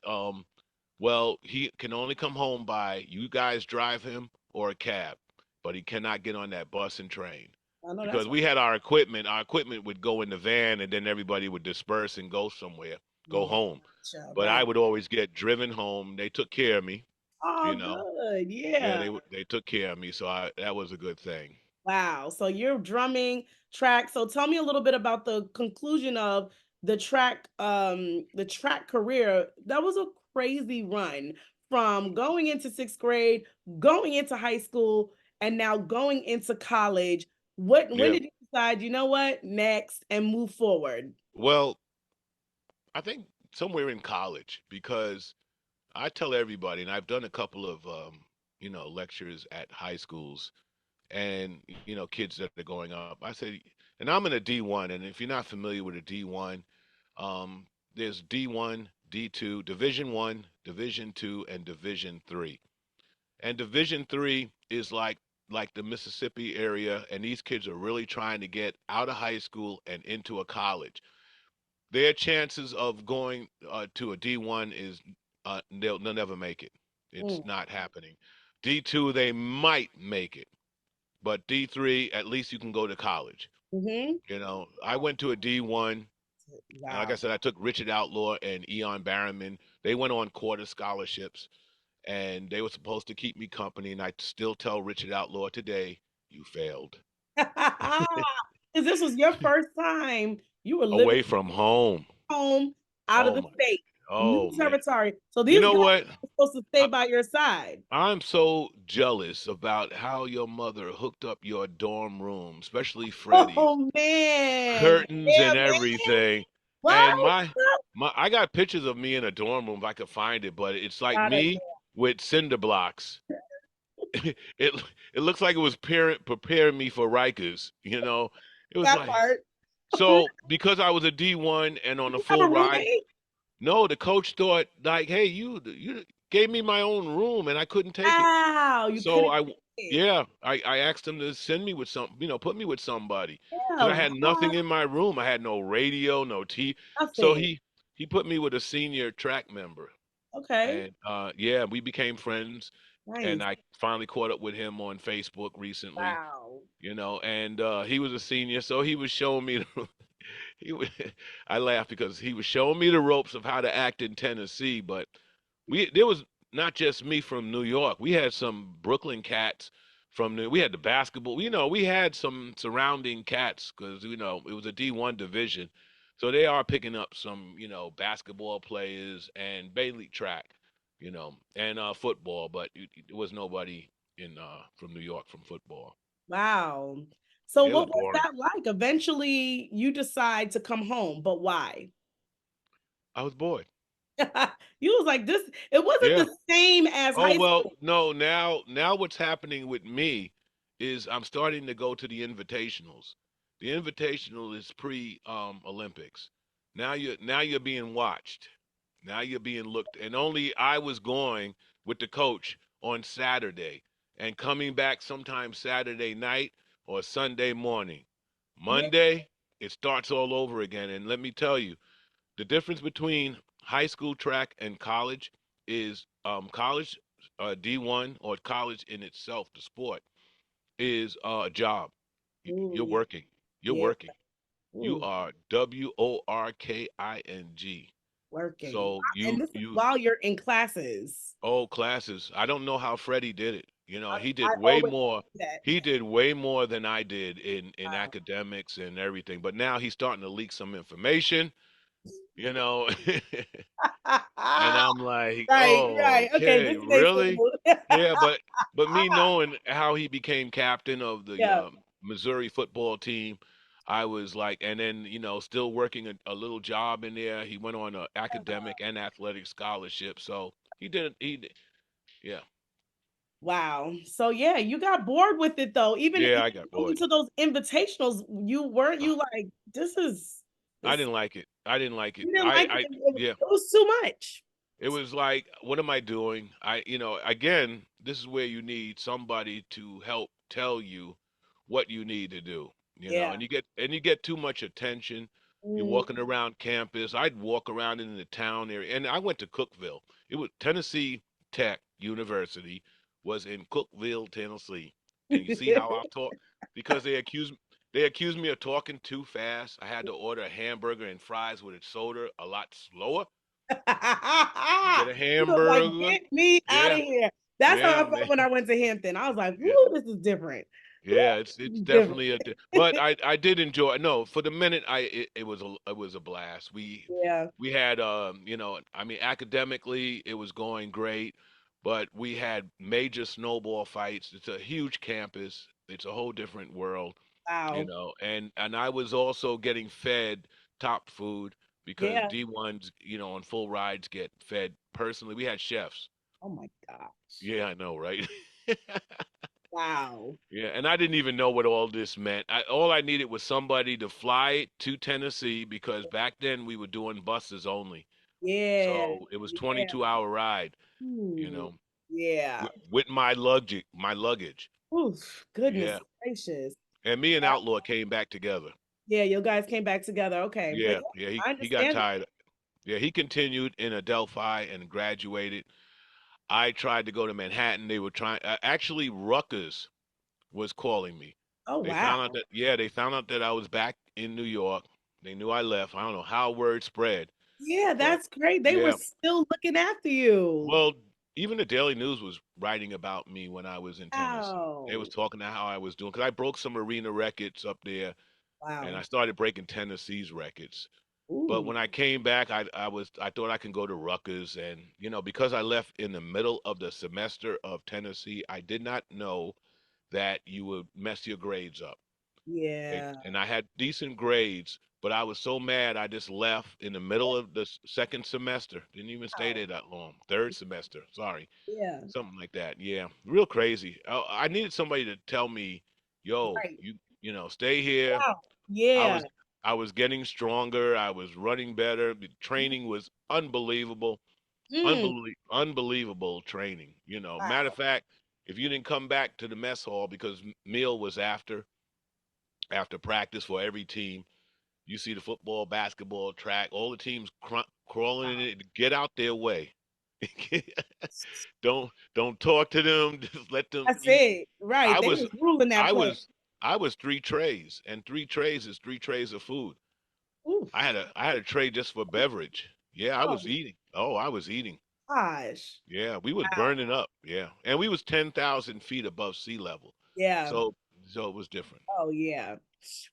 Well, he can only come home by you guys drive him or a cab, but he cannot get on that bus and train I know that's because we had our equipment. Our equipment would go in the van, and then everybody would disperse and go somewhere, go right. home. Gotcha, But I right. would always get driven home. They took care of me, you Oh, know. good. Yeah, Yeah. they took care of me, so that was a good thing. Wow. So you're drumming track. So tell me a little bit about the conclusion of the track career. That was a crazy run from going into 6th grade, going into high school, and now going into college. When Yeah. did you decide, you know what, next and move forward? Well, I think somewhere in college because I tell everybody, and I've done a couple of lectures at high schools and kids that are going up. I say, and I'm in a D1, and if you're not familiar with a D1, there's D1, D2, Division 1, Division 2, and Division 3. And Division 3 is like the Mississippi area, and these kids are really trying to get out of high school and into a college. Their chances of going to a D1 is they'll never make it. It's Mm, not happening. D2 they might make it, but D3 at least you can go to college. hmm I went to a D1, and like I Wow. said, I took Richard Outlaw and Eon Barrowman. They went on quarter scholarships, and they were supposed to keep me company. And I still tell Richard Outlaw today, you failed. 'Cause this was your first time you were living Away from home. home out of Oh the my. state, new Oh man. territory. So You these know guys what? are supposed to stay by your side. I'm so jealous about how your mother hooked up your dorm room, especially Freddie. Oh man. Curtains Yeah, and man. everything. What? And my I got pictures of me in a dorm room if I could find it, but it's like Got it. me with cinder blocks. It it looks like it was preparing me for Rikers, you know. It was That like part. so because I was a D1 and on Did a you have a full ride. roommate? No, the coach thought like, hey, you gave me my own room and I couldn't take it. Wow, you So couldn't take it. yeah, I asked him to send me with put me with somebody Yeah, because I had what? nothing in my room. I had no radio, no TV. So Nothing. he put me with a senior track member, Okay. and yeah, we became friends. And Nice. I finally caught up with him on Facebook recently, Wow. and he was a senior, so he was showing me he was, I laughed because he was showing me the ropes of how to act in Tennessee, but there was not just me from New York. We had some Brooklyn cats we had the basketball. We had some surrounding cats because it was a D1 division, so they are picking up some basketball players and Bailey track, and football, but it was nobody in from New York from football. Wow. So It was what was boring. that like? Eventually you decide to come home, but why? I was bored. You was like this, it wasn't Yeah. the same as Oh high well, school. no. Now what's happening with me is I'm starting to go to the invitationals. The invitational is pre Olympics. Now you're being watched. Now you're being looked, and only I was going with the coach on Saturday and coming back sometime Saturday night or Sunday morning. Yeah. Monday it starts all over again. And let me tell you, the difference between high school track and college is college D1 or college in itself, the sport is a job. Ooh, You're yeah. working. You're Yeah. working. You Ooh, are WORKING. working. So And you this is you while you're in classes. classes. I don't know how Freddie did it. He I did way always more. do that. He did way more than I did in Wow. academics and everything. But now he's starting to leak some information. You know, And I'm like, Right, "Oh, right. Okay, okay, this makes really?" sense. Yeah, but me knowing how he became captain of the Yeah. Missouri football team, I was like, and then still working a little job in there. He went on a academic and athletic scholarship, so he did. Yeah, Wow. So yeah, you got bored with it though. yeah. Even I got going bored. to those invitationals, you weren't Ugh, you like this is I this didn't like it. I didn't like it. you didn't like it. Yeah. It was too much. It was like, what am I doing? Again, this is where you need somebody to help tell you what you need to do, Yeah. and you get too much attention. You're Mm. walking around campus. I'd walk around in the town area, and I went to Cookeville. It was Tennessee Tech University was in Cookeville, Tennessee. And you see how I talk because they accused me of talking too fast. I had to order a hamburger and fries with a soda a lot slower. Get a You was like, hamburger. get me out of Yeah, here. That's how I yeah, felt man. when I went to Hampton. I was like, Yeah. woo, this is different. Woo, Yeah, this it's is different. definitely but I did enjoy. No, for the minute it was a blast. Yeah. We had I mean academically it was going great, but we had major snowball fights. It's a huge campus. It's a whole different world, Wow. and I was also getting fed top food because Yeah. D1s, on full rides get fed personally. We had chefs. Oh my gosh. Yeah, I know, right? Wow. Yeah, and I didn't even know what all this meant. All I needed was somebody to fly to Tennessee because back then we were doing buses only. Yeah. So it was Yeah. 22-hour ride, you Hmm. know, Yeah. with my luggage. Oof. Goodness Yeah. gracious. And me and Outlaw came back together. Yeah, you guys came back together. Okay. But Yeah, yeah, yeah, he I he got understand it. tired. Yeah, he continued in Adelphi and graduated. I tried to go to Manhattan. They were trying actually Rutgers was calling me. Oh They found out wow. that yeah, they found out that I was back in New York. They knew I left. I don't know how word spread, Yeah, but that's great. They were yeah. still looking after you. Well, even the Daily News was writing about me when I was in Tennessee. They was Wow. talking about how I was doing because I broke some arena records up there, and I Wow. started breaking Tennessee's records. But Ooh. when I came back, I thought I can go to Rutgers, and because I left in the middle of the semester of Tennessee, I did not know that you would mess your grades up. Yeah. And I had decent grades, but I was so mad I just left in the middle of the second semester. Didn't even stay Wow. there that long. Third semester, sorry, Yeah. something like that. Yeah, real crazy. I needed somebody to tell me, "Yo, Right. stay here." Wow. I Yeah. was I was getting stronger. I was running better. The training was unbelievable, Mm. unbelievable training. Matter of Wow. fact, if you didn't come back to the mess hall because meal was after practice for every team. You see the football, basketball, track, all the teams crawling in Wow. it to get out their way. Don't talk to them. Just let them That's eat. it. Right. I They was was ruling that I place. was I was three trays, and three trays is three trays of food. I Oof. had a I had a tray just for beverage. Yeah, I was Oh eating. Oh, I was eating. gosh. Yeah, we was Wow. burning up. Yeah, and we was 10,000 feet above sea level. Yeah. So it was different. Oh yeah.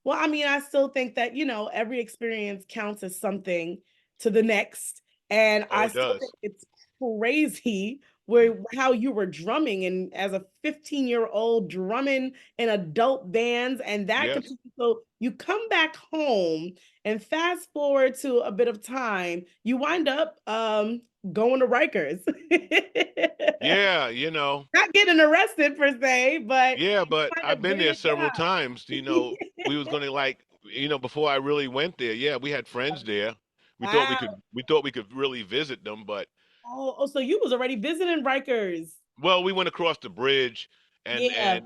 Well, I mean, I still think that, every experience counts as something to the next. And Oh, I it still think does. it's crazy Mm. where how you were drumming and as a 15-year-old drumming in adult bands and that Yes. continues. So you come back home and fast forward to a bit of time, you wind up going to Rikers. Yeah, Not getting arrested per se, but Yeah, you but wind I've up been getting there a several job. times. We was gonna before I really went there. Yeah, we had friends there. We thought we Wow. could we thought we could really visit them, but So you was already visiting Rikers. well, we went across the bridge, and Yeah.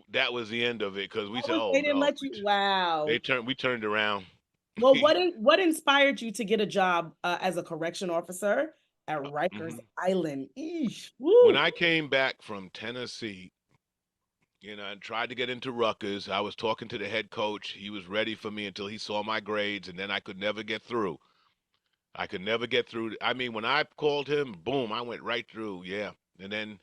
that was the end of it because we said, They "Oh didn't no." let you. Wow. We turned around. Well, what inspired you to get a job as a correction officer at Rikers Mhm. Island? Eesh. When Woo. I came back from Tennessee, and tried to get into Rutgers, I was talking to the head coach. He was ready for me until he saw my grades, and then I could never get through. I could never get through. I mean, when I called him, boom, I went right through. Yeah. And then,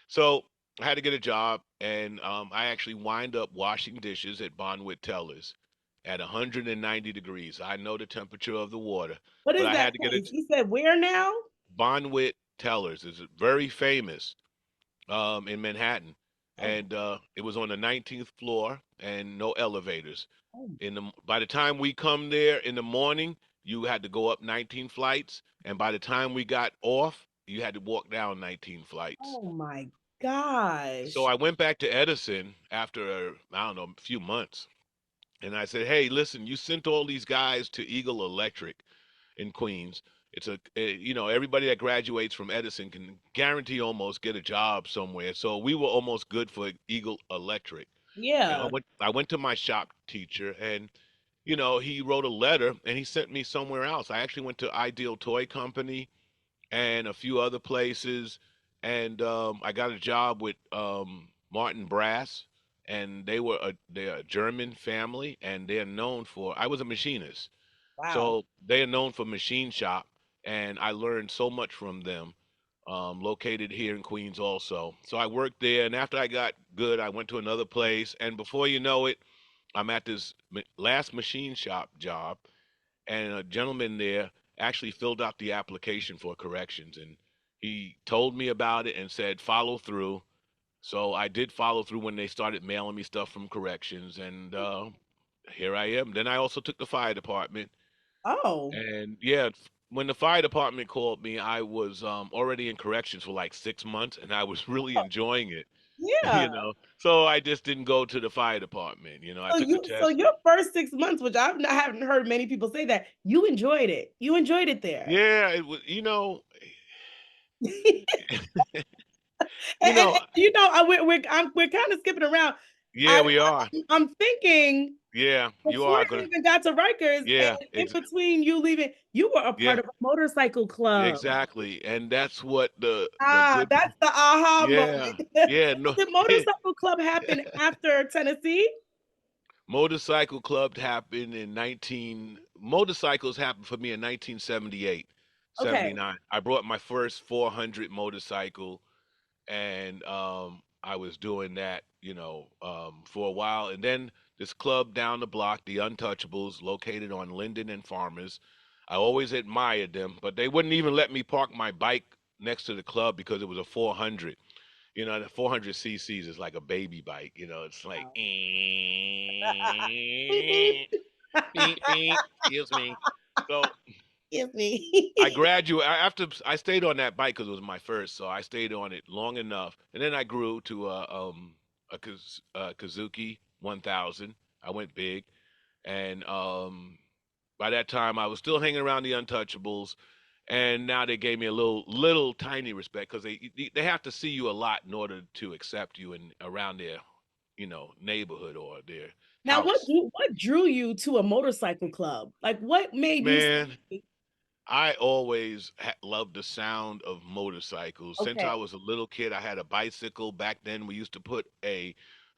so I had to get a job, and I actually wind up washing dishes at Bonwit Tellers at 190 degrees. I know the temperature of the water, What but is I that had to get place? it. He said, where now? Bonwit Tellers is very famous in Manhattan, Oh, and it was on the 19th floor and no elevators. oh, By the time we come there in the morning, you had to go up 19 flights, and by the time we got off, you had to walk down 19 flights. oh my So gosh. I went back to Edison after I don't know a few months, and I said, "Hey, listen, you sent all these guys to Eagle Electric in Queens. Everybody that graduates from Edison can guarantee almost get a job somewhere. So we were almost good for Eagle Electric. And I Yeah. went I went to my shop teacher, and he wrote a letter and he sent me somewhere else. I actually went to Ideal Toy Company and a few other places, and I got a job with Martin Brass, and they're a German family, and they're known for. I was a machinist, Wow. so they are known for machine shop, and I learned so much from them. Located here in Queens, also. So I worked there, and after I got good, I went to another place, and before you know it, I'm at this last machine shop job, and a gentleman there actually filled out the application for corrections, and he told me about it and said follow through. So I did follow through when they started mailing me stuff from corrections, and here I am. Then I also took the fire department, Oh. and yeah, when the fire department called me, I was already in corrections for like 6 months, and I was really enjoying it. Yeah. So I just didn't go to the fire department. I took the So test. your first 6 months, which haven't heard many people say that, you enjoyed it. You enjoyed it there. Yeah, it was. and, You know, we're kind of skipping around. yeah, we are. I'm thinking Yeah, you before are you gonna. even got to Rikers, and Yeah, in between you leaving, you were a yeah, part of a motorcycle club. exactly. And that's what the good. That's the aha Yeah, moment. yeah. No, Did motorcycle club happen after Tennessee? motorcycle club happened in 19. Motorcycles happened for me in 1978, Okay. 79. I brought my first 400 motorcycle, and I was doing that, for a while, and then this club down the block, the Untouchables, located on Linden and Farmers. I always admired them, but they wouldn't even let me park my bike next to the club because it was a 400. The 400 cc's is like a baby bike. It's like, Wow. Beep, beep. beep, beep, excuse me. So Excuse I me. graduated after I stayed on that bike because it was my first, so I stayed on it long enough, and then I grew to a Kazuki 1000. I went big, and by that time I was still hanging around the Untouchables, and now they gave me a little tiny respect because they have to see you a lot in order to accept you in around their neighborhood or their Now, house. what drew you to a motorcycle club? Like, what made you Man, say, I always loved the sound of motorcycles. Since okay, I was a little kid, I had a bicycle. Back then, we used to put a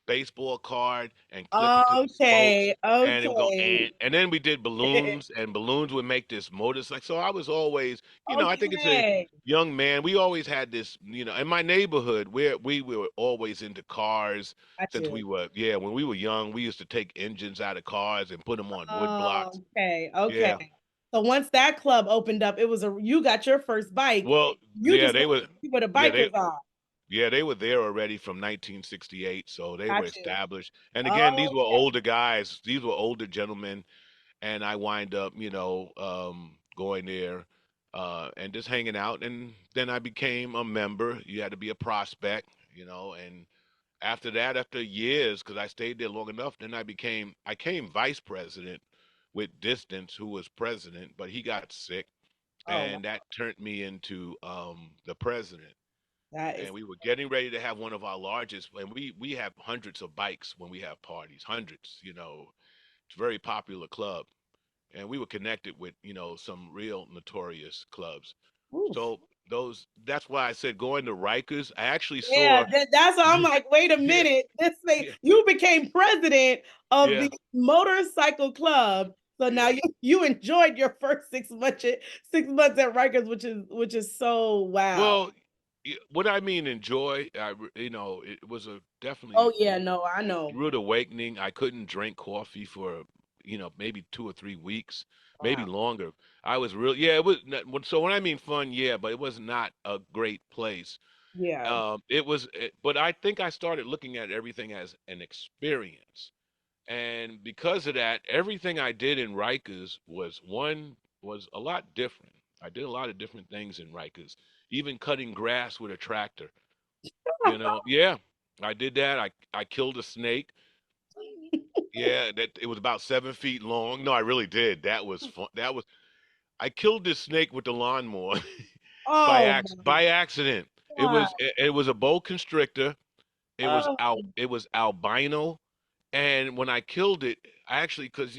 baseball card and clip it to the spokes, okay, and it would go, okay, and then we did balloons, and balloons would make this motorcycle. So I was always, I think it's a okay, young man. We always had this, in my neighborhood, where we were always into cars. got Since you. when we were young, we used to take engines out of cars and put them on wood blocks. Okay, Yeah. okay. So once that club opened up, you got your first bike. Well, You yeah, just they wanted were. to see what the Yeah, bikers are. they were there already from 1968, so they were Got you. established. And again, these were Okay. older guys. These were older gentlemen, and I wind up, going there and just hanging out. And then I became a member. You had to be a prospect, and after that, after years, because I stayed there long enough, then I came vice president with Distance, who was president, but he got sick, Oh, and wow. that turned me into the president. That is And we were getting ready to have one of our largest, and we have hundreds of bikes when we have parties, hundreds. It's a very popular club, and we were connected with some real notorious clubs. oof. So that's why I said going to Rikers. I actually Yeah, saw. that's why I'm like, wait a Yeah, minute. yeah, You became president of yeah. the motorcycle club. So now Yeah. you enjoyed your first 6 months 6 months at Rikers, which is so wow. Well, what I mean enjoy, it was a Oh definitely yeah, no, I know. rude awakening. I couldn't drink coffee for, maybe 2 or 3 weeks, maybe Wow. longer. I was real, yeah, it was so when I mean fun, yeah, but it was not a great place. Yeah. But I think I started looking at everything as an experience. And because of that, everything I did in Rikers was a lot different. I did a lot of different things in Rikers, even cutting grass with a tractor. Yeah, I did that. I killed a snake. Yeah, that it was about 7 feet long. No, I really did. That was fun. I killed this snake with the lawnmower Oh my by accident. God. It was a boa constrictor. Oh, It was albino. And when I killed it, I actually, because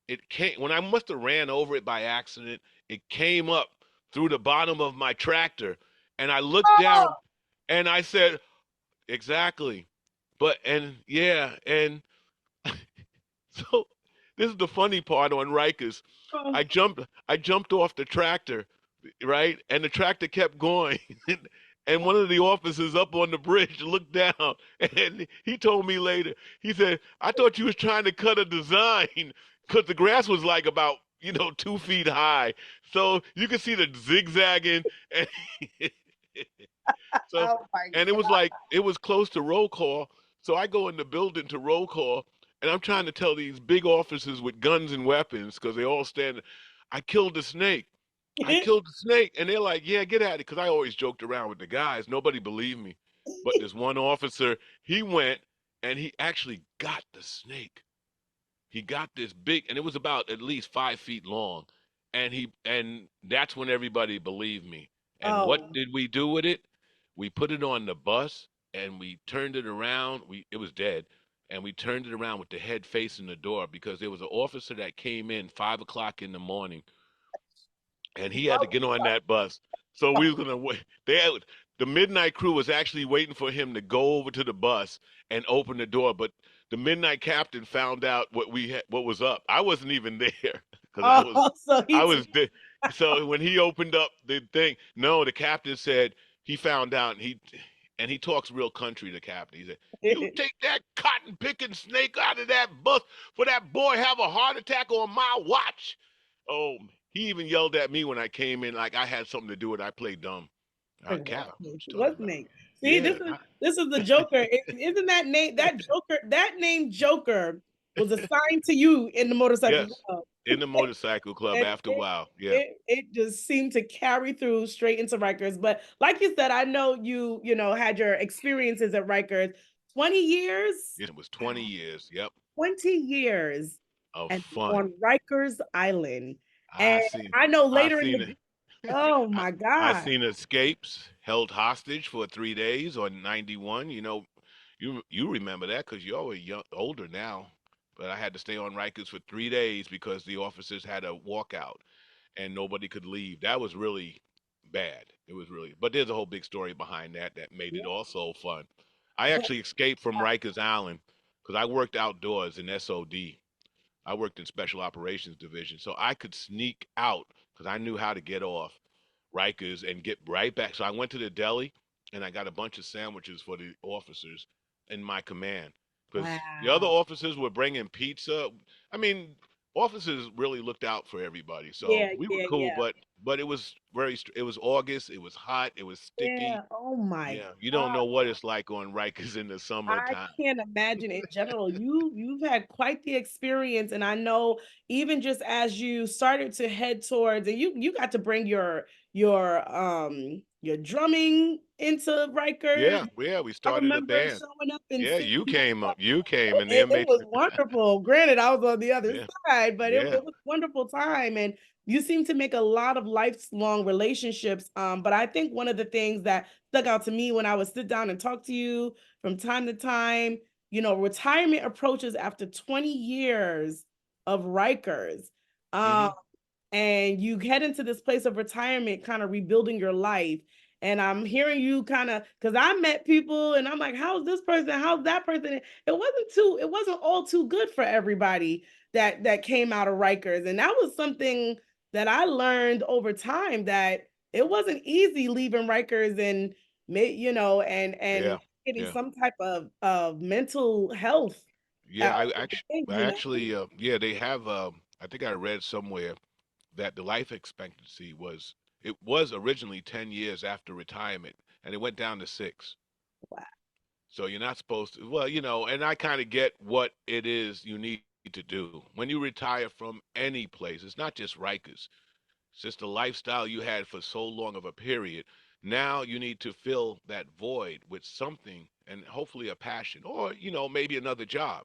it came when I must have ran over it by accident. It came up through the bottom of my tractor, and I looked Oh, down, and I said, exactly. But and yeah, and so this is the funny part on Rikers. oh. I jumped off the tractor, right? And the tractor kept going. And one of the officers up on the bridge looked down and he told me later, he said, I thought you was trying to cut a design because the grass was like about, 2 feet high. So you could see the zigzagging and so, Oh my and it was God. like it was close to roll call. So I go in the building to roll call, and I'm trying to tell these big officers with guns and weapons because they all stand. I killed the snake. I killed the snake, and they're like, "Yeah, get at it." Because I always joked around with the guys. Nobody believed me, but this one officer, he went and he actually got the snake. He got this big, and it was about at least 5 feet long, and that's when everybody believed me. And what Oh, did we do with it? We put it on the bus and we turned it around. It was dead, and we turned it around with the head facing the door because there was an officer that came in 5 o'clock in the morning and he had to get on that bus. So we was gonna wait. The midnight crew was actually waiting for him to go over to the bus and open the door, but the midnight captain found out what was up. I wasn't even there because I was oh, so he I took. was there. So when he opened up the thing, no, the captain said he found out and he talks real country. The captain, he said, "You take that cotton picking snake out of that bus for that boy have a heart attack on my watch." Oh, he even yelled at me when I came in like I had something to do with it. I played dumb. Like, Cap, what you talking what's about? name? See, Yeah, this is the Joker. Isn't that name that name Joker was assigned to you in the motorcycle yes, club. in the motorcycle club And after a while. Yeah, it just seemed to carry through straight into Rikers. But like you said, I know you had your experiences at Rikers. 20 years? it was 20 years. Yep, 20 years of and fun. on Rikers Island. I And seen, I know I later in seen the it. oh I, my I God. seen escapes held hostage for 3 days on 91. You remember that because you're always older now. But I had to stay on Rikers for 3 days because the officers had a walkout and nobody could leave. That was really bad. It was really, but there's a whole big story behind that made it also fun. I But actually escaped from Rikers Island because I worked outdoors in SOD. I worked in Special Operations Division, so I could sneak out because I knew how to get off Rikers and get right back. So I went to the deli and I got a bunch of sandwiches for the officers in my command because the other wow. officers were bringing pizza. I mean, officers really looked out for everybody, so Yeah, we were yeah, cool. yeah. But it was it was August. It was hot. It was Yeah. sticky. Oh my Yeah, you don't God. know what it's like on Rikers in the I summertime. can't imagine in general. You've had quite the experience, and I know even just as you started to head towards, and you got to bring your drumming into Rikers. Yeah, yeah, we I started a remember band. showing up and Yeah, seeing you you. came up. You came and then It makes was wonderful. Granted, I was on the other yeah, side, but yeah. it was a wonderful time. And you seem to make a lot of lifelong relationships. But I think one of the things that stuck out to me when I would sit down and talk to you from time to time, retirement approaches after 20 years of Rikers. Um, Hmm. and you head into this place of retirement, kind of rebuilding your life. And I'm hearing you kind of because I met people and I'm like, how's this person? How's that person? It wasn't all too good for everybody that came out of Rikers. And that was something that I learned over time that it wasn't easy leaving Rikers and and Yeah, getting yeah, some type of mental health yeah. I over the actually, thing, I actually, yeah, they have. I think I read somewhere that the life expectancy was originally 10 years after retirement, and it went down to 6. Wow. So you're not supposed to. Well, and I kind of get what it is you need to do when you retire from any place. It's not just Rikers. It's just the lifestyle you had for so long of a period. Now you need to fill that void with something and hopefully a passion or, maybe another job.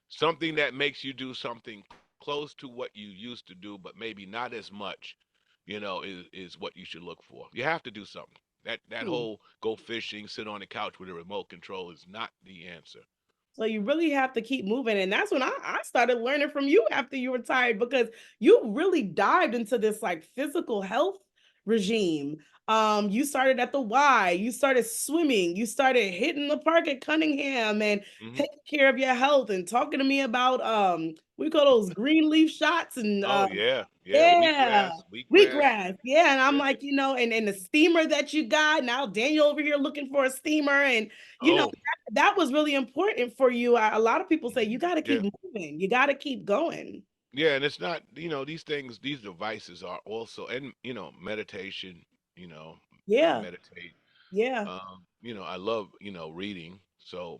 Something that makes you do something close to what you used to do, but maybe not as much, is what you should look for. You have to do something. That Hmm. whole go fishing, sit on the couch with a remote control is not the answer. So you really have to keep moving. And that's when I started learning from you after you retired, because you really dived into this like physical health regime. You started at the Y, you started swimming, you started hitting the park at Cunningham and Hmm. taking care of your health and talking to me about we call those green leaf shots and Oh yeah, yeah. yeah, Wheatgrass. wheatgrass. Yeah. And I'm Yeah. like, and the steamer that you got. Now Daniel over here looking for a steamer. And Oh, that was really important for you. A lot of people say you got to keep yeah. moving. You got to keep going. Yeah, and it's not, these things, these devices are also, and meditation. You know, I Yeah. meditate. Yeah. I love, reading. So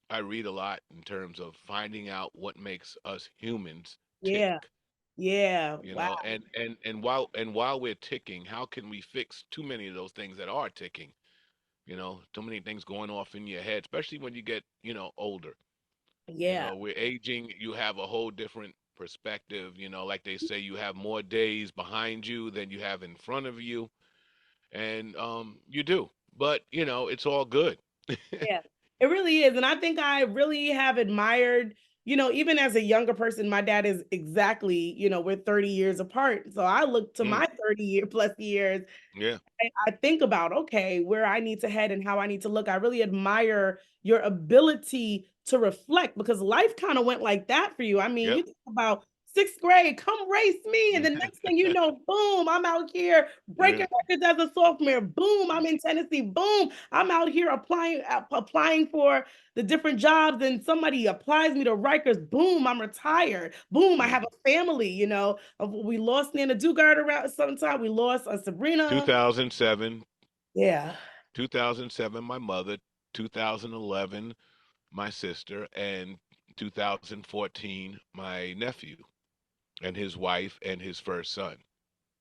I read a lot in terms of finding out what makes us humans tick. Yeah. Yeah. Wow. And while we're ticking, how can we fix too many of those things that are ticking? Too many things going off in your head, especially when you get, older. Yeah. We're aging, you have a whole different perspective. Like they say, you have more days behind you than you have in front of you. And you do. But, it's all good. Yeah, it really is. And I think I really have admired, even as a younger person, my dad is exactly, we're 30 years apart. So I look to Mm, my 30-year plus years. yeah. I think about, okay, where I need to head and how I need to look. I really admire your ability to reflect, because life kind of went like that for you. I mean, Yep. you think about sixth grade, come race me. And the next thing you know, boom, I'm out here Yeah. breaking records as a sophomore. Boom, I'm in Tennessee. Boom, I'm out here applying for the different jobs, and somebody applies me to Rikers. Boom, I'm retired. Boom, I have Mhm. a family. We lost Nana Dugard around sometime. We lost Sabrina. 2007, Yeah. 2007, my mother, 2011, my sister, and 2014, my nephew and his wife and his first son.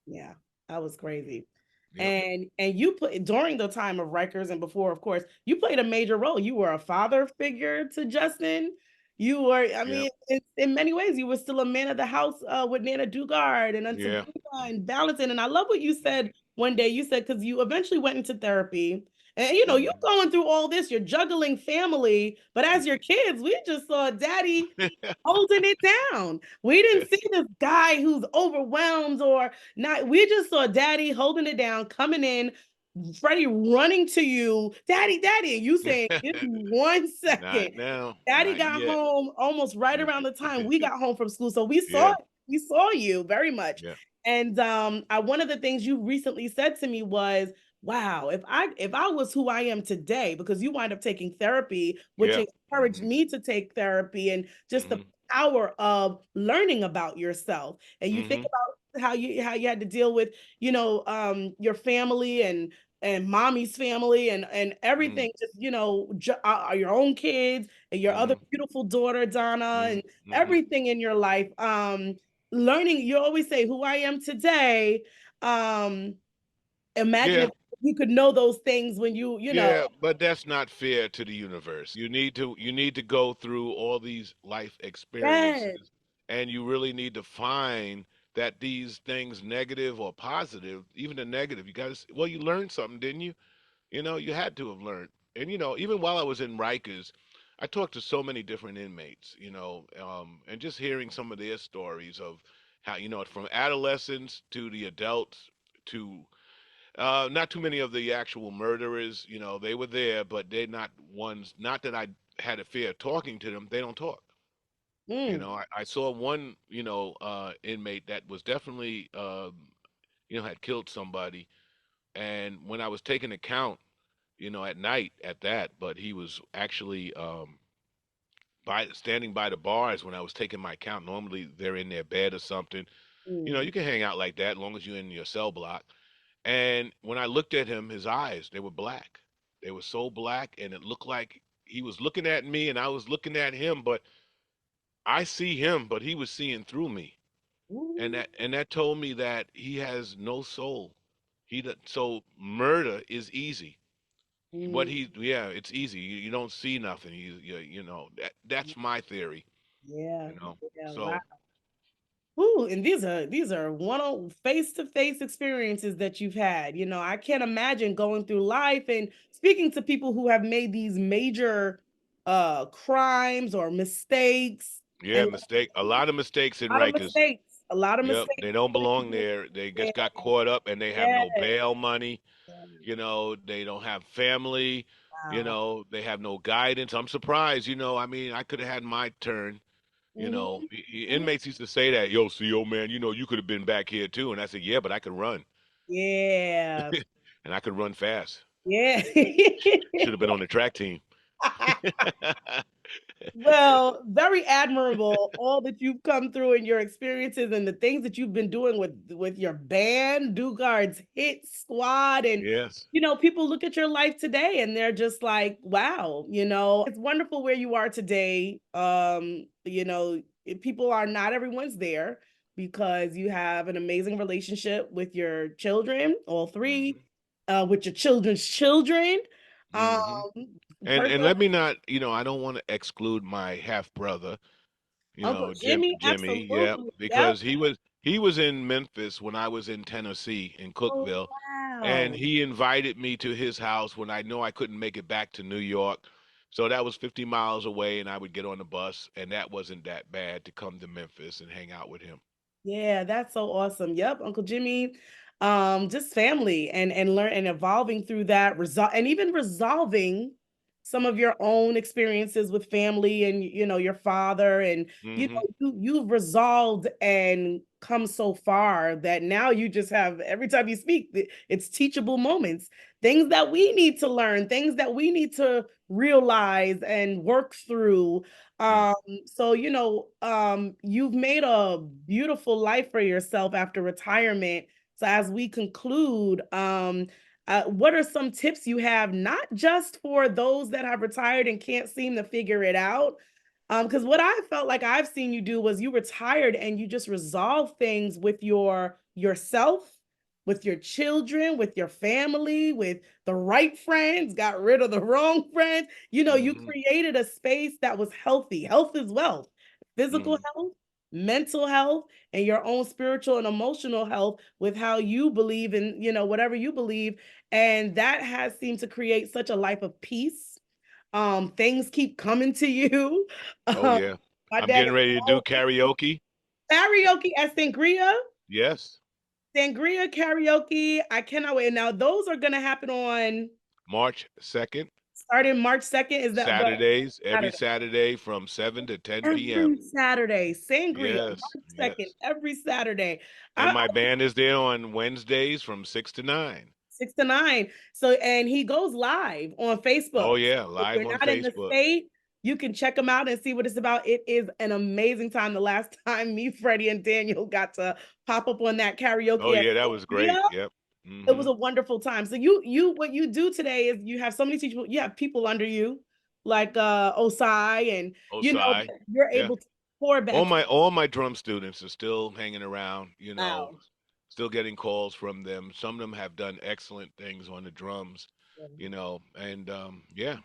Yeah, that was crazy. Yep. And you put during the time of Rikers and before, of course, you played a major role. You were a father figure to Justin. You were, I Yep. mean, in many ways, you were still a man of the house with Nana Dugard and Yeah. Sabrina and balancing. And I love what you said one day. You said because you eventually went into therapy, and you're Mhm. going through all this, you're juggling family, but as your kids, we just saw daddy holding it down. We didn't see this guy who's overwhelmed or not. We just saw daddy holding it down, coming in, Freddie running to you, daddy, daddy, and you saying, give me one Not second. now, Daddy not got yet. home almost right around the time we got home from school. So we saw Yeah. we saw you very much. Yeah. And one of the things you recently said to me was, wow, if I was who I am today, because you wind up taking therapy, which Yeah. encouraged Mhm. me to take therapy, and just the Mhm. power of learning about yourself. And you think Mhm. about how you had to deal with, your family and mommy's family and Mhm. everything, just your own kids and your other Mhm. beautiful daughter Donna Mhm. and Mhm. everything in your life. Learning, you always say who I am today. um Imagine Yeah. if you could know those things when you. Yeah, but that's not fair to the universe. You need to go through all these life Yes. experiences, and you really need to find that these things, negative or positive, even the negative, you got to, well, you learned something, didn't you? You had to have learned. And even while I was in Rikers, I talked to so many different inmates, and just hearing some of their stories of how, from adolescents to the adults to not too many of the actual murderers. They were there, but they're not ones. Not that I had a fear of talking to them. They don't talk. Mm, I saw one, inmate that was definitely, had killed somebody. And when I was taking account, at night at that, but he was actually standing by the bars when I was taking my count. Normally they're in their bed or something. mm, You can hang out like that as long as you're in your cell block. And when I looked at him, his eyes, they were black. They were so black, and it looked like he was looking at me and I was looking at him, but I see him, but he was seeing through me. And ooh, that told me that he has no soul. So murder is easy. mm, Yeah, it's easy. You don't see nothing. That's my theory, yeah, you know. yeah, wow. So, Ooh, and these are one on face-to-face experiences that you've had. I can't imagine going through life and speaking to people who have made these major crimes or mistakes, Yeah, and a lot of mistakes in a lot of Rikers. mistakes, a lot of Yep, mistakes. they don't belong there. They Yeah, just got caught up and they have yeah. no bail money. They don't have family. Wow. They have no guidance. I'm surprised. I mean, I could have had my turn. Hmm. Inmates used to say that, yo, CO man, you could have been back here too. And I said, yeah, but I could run Yeah. and I could run fast. Yeah. Should have been on the track team. Well, very admirable all that you've come through in your experiences and the things that you've been doing with your band, Dugard's Hit Squad, and Yes. people look at your life today and they're just like, wow, it's wonderful where you are today. People are not everyone's there because you have an amazing relationship with your children, all three, Hmm. with your children's children. Um, Hmm. And person, let me not, I don't want to exclude my half brother, Uncle Jimmy, Jimmy, yeah, absolutely. Yep. because he was in Memphis when I was in Tennessee in Oh, Cookville, and wow. he invited me to his house when I know I couldn't make it back to New York. So that was 50 miles away, and I would get on the bus, and that wasn't that bad to come to Memphis and hang out with him. Yeah, that's so awesome. Yep, Uncle Jimmy, just family and learn and evolving through that result and even resolving some of your own experiences with family and your father and Hmm. you've resolved and come so far that now you just have every time you speak it's teachable moments, things that we need to learn, things that we need to realize and work through. um, so, you've made a beautiful life for yourself after retirement. So as we conclude, what are some tips you have, not just for those that have retired and can't seem to figure it out? Because what I felt like I've seen you do was you retired and you just resolve things with yourself, with your children, with your family, with the right friends, got rid of the wrong friends. You Hmm. created a space that was healthy. Health is wealth. Physical Hmm. health, mental health, and your own spiritual and emotional health with how you believe in, whatever you believe. And that has seemed to create such a life of peace. Things keep coming to you. Oh Um, yeah, my I'm dad getting is ready to do karaoke. karaoke at Sangria. Yes, Sangria karaoke. I cannot wait. Now those are gonna happen on March 2nd. starting March 2nd. Is that what Saturdays, every Saturday? Saturday from 7 to 10 p.m. Every Saturday. Sangria, Yes, March 2nd, yes. every Saturday. And I my band is there on Wednesdays from 6 to 9. 6 to 9. So and he goes live on Facebook. Oh, yeah, If live you're on not in the Facebook. state, you can check him out and see what it's about. It is an amazing time. The last time me, Freddie, and Daniel got to pop up on that Oh, karaoke at yeah, that was Sangria, great. Yep. it was Hmm. a wonderful time. So you what you do today is you have so many teachers, you have people under you, like Osai, and Osai. you're Yeah. able to pour All back. my drum students are still hanging around, Wow. still getting calls from them. Some of them have done excellent things on the drums, and yeah.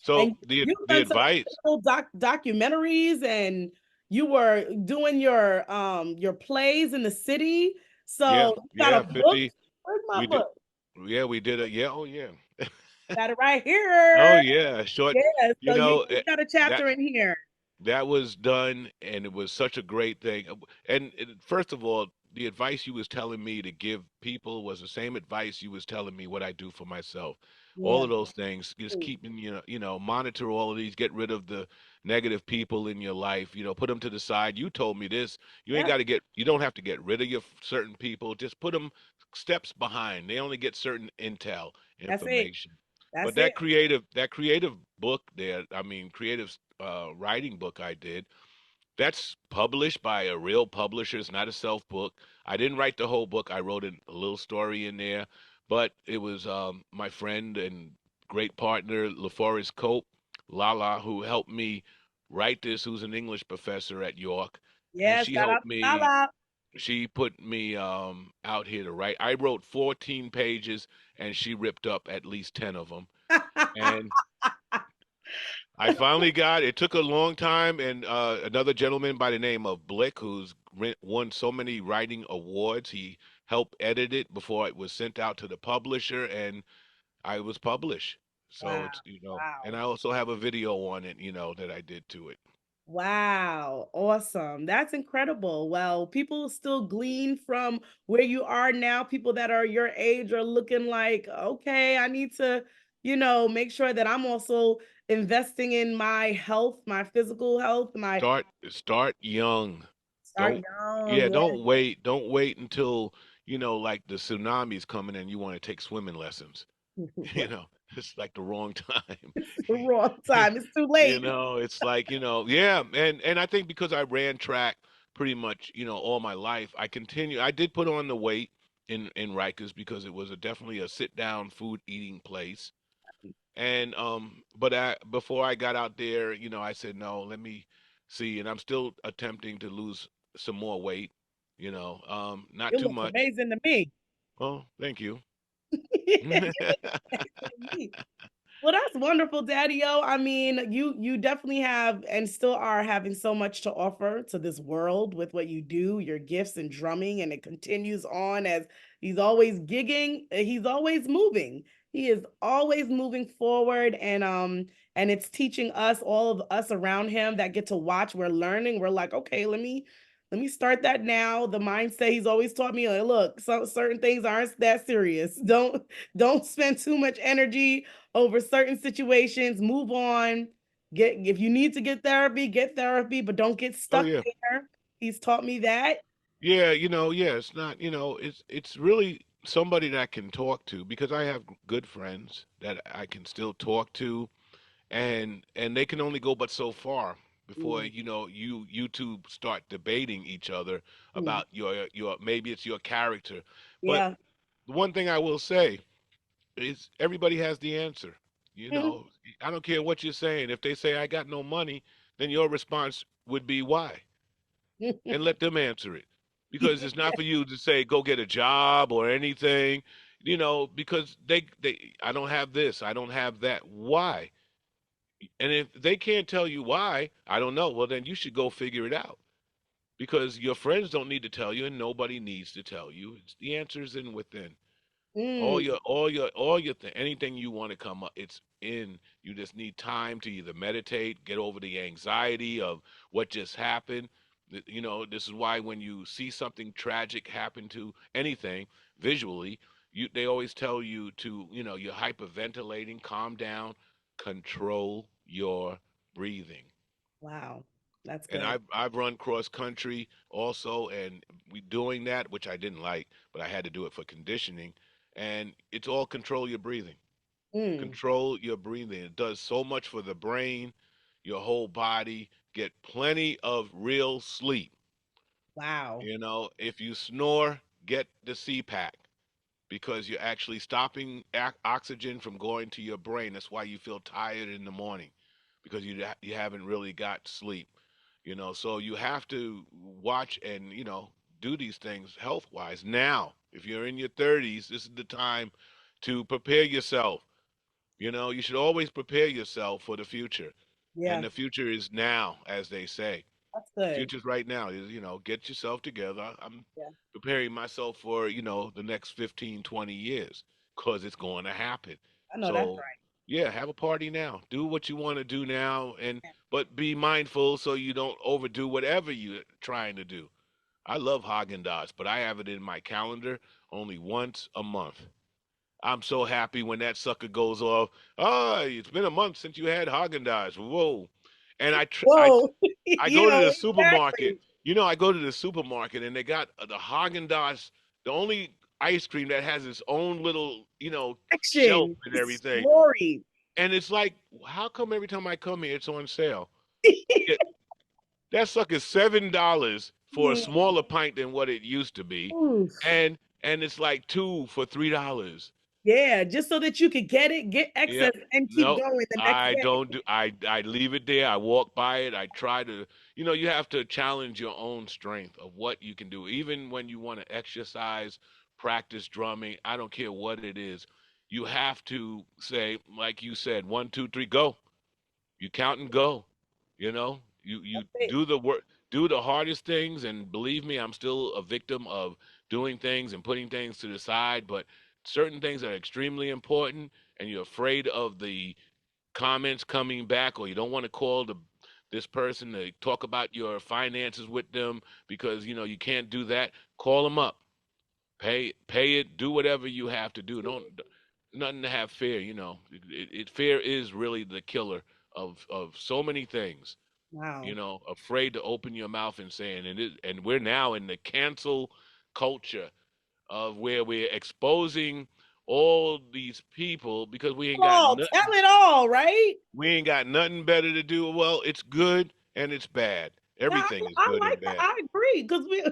So And the you've the done some advice, incredible documentaries, and you were doing your plays in the city. yeah, So you got a yeah, book. 50. Where's my We did, book? yeah, we did it. Yeah, oh yeah. Got it right Oh here. yeah, short. Yeah. You So you know eh, got a that chapter in here. that was done, and it was such a great thing. First of all, the advice you was telling me to give people was the same advice you was telling me what I do for myself. All Yeah. of those things, just keeping monitor all of these, get rid of the negative people in your life. Put them to the side. You told me this. Yep. You don't have to get rid of your certain people. Just put them steps behind. They only get certain intel That's it. information. But That's it. that creative book there, I mean, creative writing book I did, that's published by a real publisher. It's not a self book. I didn't write the whole book. I wrote a little story in there, but it was my friend and great partner, LaForest Cope, Lala, who helped me write this, who's an English professor at York. And Yes. Shout out to Lala. she put me out here to write. I wrote 14 pages and she ripped up at least 10 of them. And I finally got it. Took a long time, and another gentleman by the name of Blick, who's won so many writing awards, he helped edit it before it was sent out to the publisher, and I was published. So Wow. it's, and Wow. I also have a video on it, that I did to it. Wow, awesome. That's incredible. Well, people still glean from where you are now. People that are your age are looking like, okay, I need to, make sure that I'm also investing in my health, my physical health, my Start young. start Don't young. Yeah, Yeah. don't wait until, like the tsunami's coming and you want to take swimming lessons. You Right. know, it's like the wrong time. It's the wrong time. It's too late. It's like, yeah, and I think because I ran track pretty much, all my life, I did put on the weight in Rikers because it was definitely a sit down food eating place. And but before I got out there, I said no, let me see, and I'm still attempting to lose some more weight, not You too look much. amazing to me. Oh, thank you. You look amazing to me. Well, that's wonderful, Daddy-O. I mean, you definitely have and still are having so much to offer to this world with what you do, your gifts and drumming, and it continues on as he's always gigging, he's always moving. He is always moving forward and it's teaching us all of us around him that get to watch, we're learning. We're like, okay, let me start that now. The mindset he's always taught me, like, look, some certain things aren't that serious. Don't spend too much energy over certain situations. Move on. Get if you need to get therapy, but don't get Oh stuck yeah. there. He's taught me that. Yeah, yeah, it's not, it's really somebody that I can talk to because I have good friends that I can still talk to, and they can only go but so far before, Mm, you two start debating each other mm, about your maybe it's your character. But yeah. the one thing I will say is everybody has the answer. You Mm. know, I don't care what you're saying. If they say I got no money, then your response would be why? And let them answer it. Because it's not for you to say go get a job or anything, because they I don't have this, I don't have that. Why? And if they can't tell you why, I don't know. Well, then you should go figure it out. Because your friends don't need to tell you and nobody needs to tell you. The answer's in within. Mm, Anything you want to come up, it's in. You just need time to either meditate, get over the anxiety of what just happened. This is why when you see something tragic happen to anything visually, they always tell you to, you're hyperventilating, calm down, control your breathing. wow. That's And good. I've run cross country also, and we doing that, which I didn't like, but I had to do it for conditioning. And it's all control your breathing. Mm, Control your breathing. It does so much for the brain, your whole body. Get plenty of real sleep. wow. If you snore, get the CPAC because you're actually stopping oxygen from going to your brain. That's why you feel tired in the morning because you haven't really got sleep. So you have to watch and do these things health wise. Now, if you're in your 30s, this is the time to prepare yourself. You should always prepare yourself for the future, and Yeah, the future is now, as they say. that's good. Future's right now. Is get yourself together. I'm Yeah, preparing myself for the next 15, 20 years because it's going to happen. I know that's So yeah, have a party now. Do what you want to do now, and right. but be mindful so you don't overdo whatever you're trying to do. I love Haagen Dazs, but I have it in my calendar only once a month. I'm so happy when that sucker goes off. Oh, it's been a month since you had Haagen Dazs. Whoa! And Whoa. I go to the supermarket. Exactly. I go to the supermarket and they got the Haagen Dazs, the only ice cream that has its own little, shelf Action. and everything. Story. And it's like, how come every time I come here it's on sale? It, that sucker's $7 for a Mm, smaller pint than what it used to be, oof. and it's like two for $3. Yeah, just so that you could get excess Yep. and keep No, going the next I day. don't do I leave it there. I walk by it. I try to, you have to challenge your own strength of what you can do. Even when you want to exercise, practice drumming, I don't care what it is. You have to say, like you said, one, two, three, go. You count and go. You That's it. do the work, do the hardest things, and believe me, I'm still a victim of doing things and putting things to the side, but certain things are extremely important, and you're afraid of the comments coming back, or you don't want to call this person to talk about your finances with them because you can't do that, call them up. Pay it. Do whatever you have to do. Don't nothing to have fear. Fear is really the killer of so many things. Wow. Afraid to open your mouth and saying, and we're now in the cancel culture of where we're exposing all these people because Tell it all, right? we ain't got nothing better to do. Well, it's good and it's bad. Yeah, Everything is I good like and that. bad. I agree because we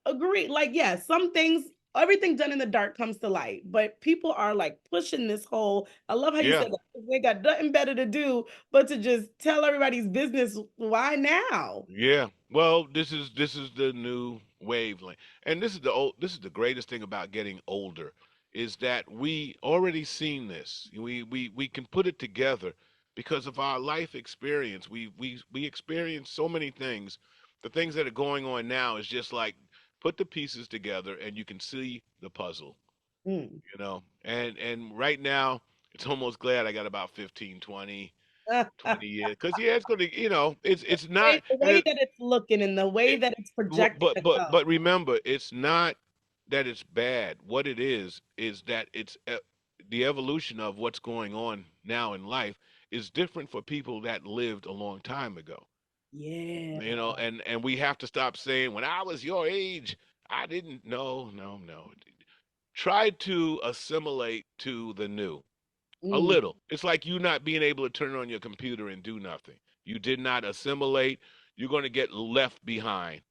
agree. Like, yeah, some things, everything done in the dark comes to light, but people are like pushing this whole. I love how you Yeah. said that. They got nothing better to do but to just tell everybody's business. Why now? Yeah. Well, this is the new wavelength. And this is the greatest thing about getting older is that we already seen this. We can put it together because of our life experience. We experience so many things. The things that are going on now is just like put the pieces together and you can see the puzzle, Mm. And right now it's almost glad I got about 15, 20 years because yeah, it's going to it's not The and way that it's looking and the way it, that it's projecting but to but go. but remember, it's not that it's bad. What it is that it's the evolution of what's going on now in life is different for people that lived a long time ago. Yeah. And we have to stop saying when I was your age I didn't know. No, no. Try to assimilate to the new a Mm. little. It's like you not being able to turn on your computer and do nothing. You did not assimilate. You're going to get left behind,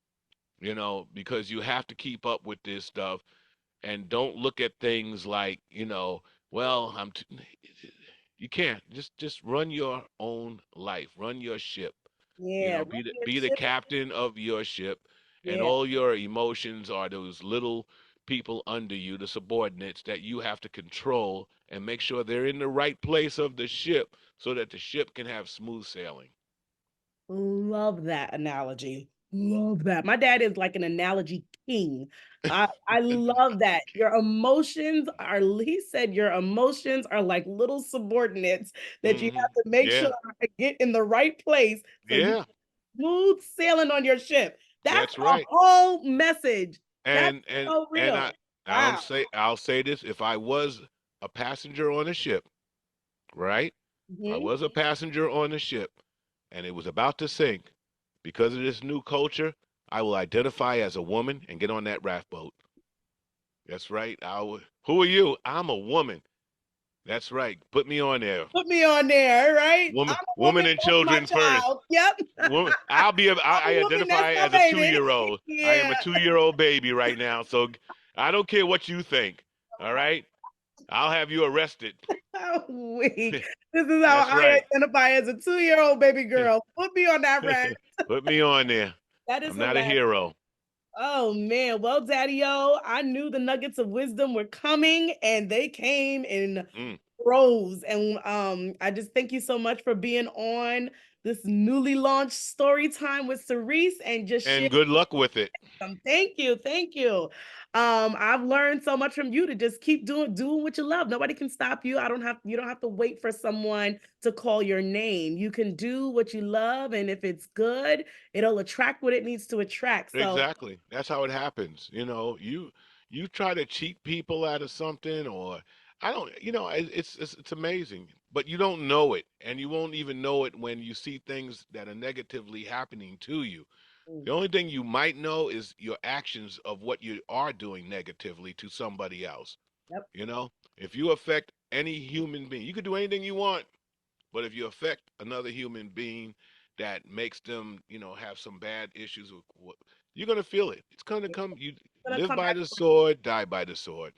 because you have to keep up with this stuff and don't look at things like, well, you can't. Just run your own life. Run your ship. Yeah. Run your Be the ship. captain of your ship, and Yeah. all your emotions are those little people under you, the subordinates that you have to control and make sure they're in the right place of the ship so that the ship can have smooth sailing. Love that analogy. Love that. My dad is like an analogy king. I love that. Your emotions are, he said, your emotions are like little subordinates that you Hmm. have to make sure Yeah, to get in the right place so you yeah, smooth sailing on your ship. That's that's a right. whole message. That's And and so and real. I'll Wow. say I'll say this: if I was a passenger on a ship, right? If I Mhm. was a passenger on a ship and it was about to sink, because of this new culture, I will identify as a woman and get on that raft boat. That's right. Who are you? I'm a woman. That's right. Put me on there. Put me on there, right? I'm Woman, a woman, woman and that's my children first. child. Yep. Woman, I'm I a woman, that's identify my as a baby. 2-year-old. I am Yeah. a 2-year-old baby right now. So I don't care what you think. All right. I'll have you arrested. I'm weak. This is how That's I right. identify as a 2-year-old baby girl. Put me on that rack. Put me on there. That is I'm not a hilarious. hero. Oh man. Well, Daddy-O, I knew the nuggets of wisdom were coming and they came in Mm. rows. And I just thank you so much for being on this newly launched story time with Sirece and just And sharing. good luck with it. Thank you, thank you. I've learned so much from you to just keep doing what you love. Nobody can stop you. You don't have to wait for someone to call your name. You can do what you love, and if it's good, it'll attract what it needs to attract. So Exactly. That's how it happens. You try to cheat people out of something, or I don't. It's amazing, but you don't know it, and you won't even know it when you see things that are negatively happening to you. mm, The only thing you might know is your actions of what you are doing negatively to somebody else. yep. If you affect any human being, you can do anything you want, but if you affect another human being that makes them, have some bad issues with what, you're gonna feel it. It's gonna It's come. You gonna live come by back. the sword, die by the sword.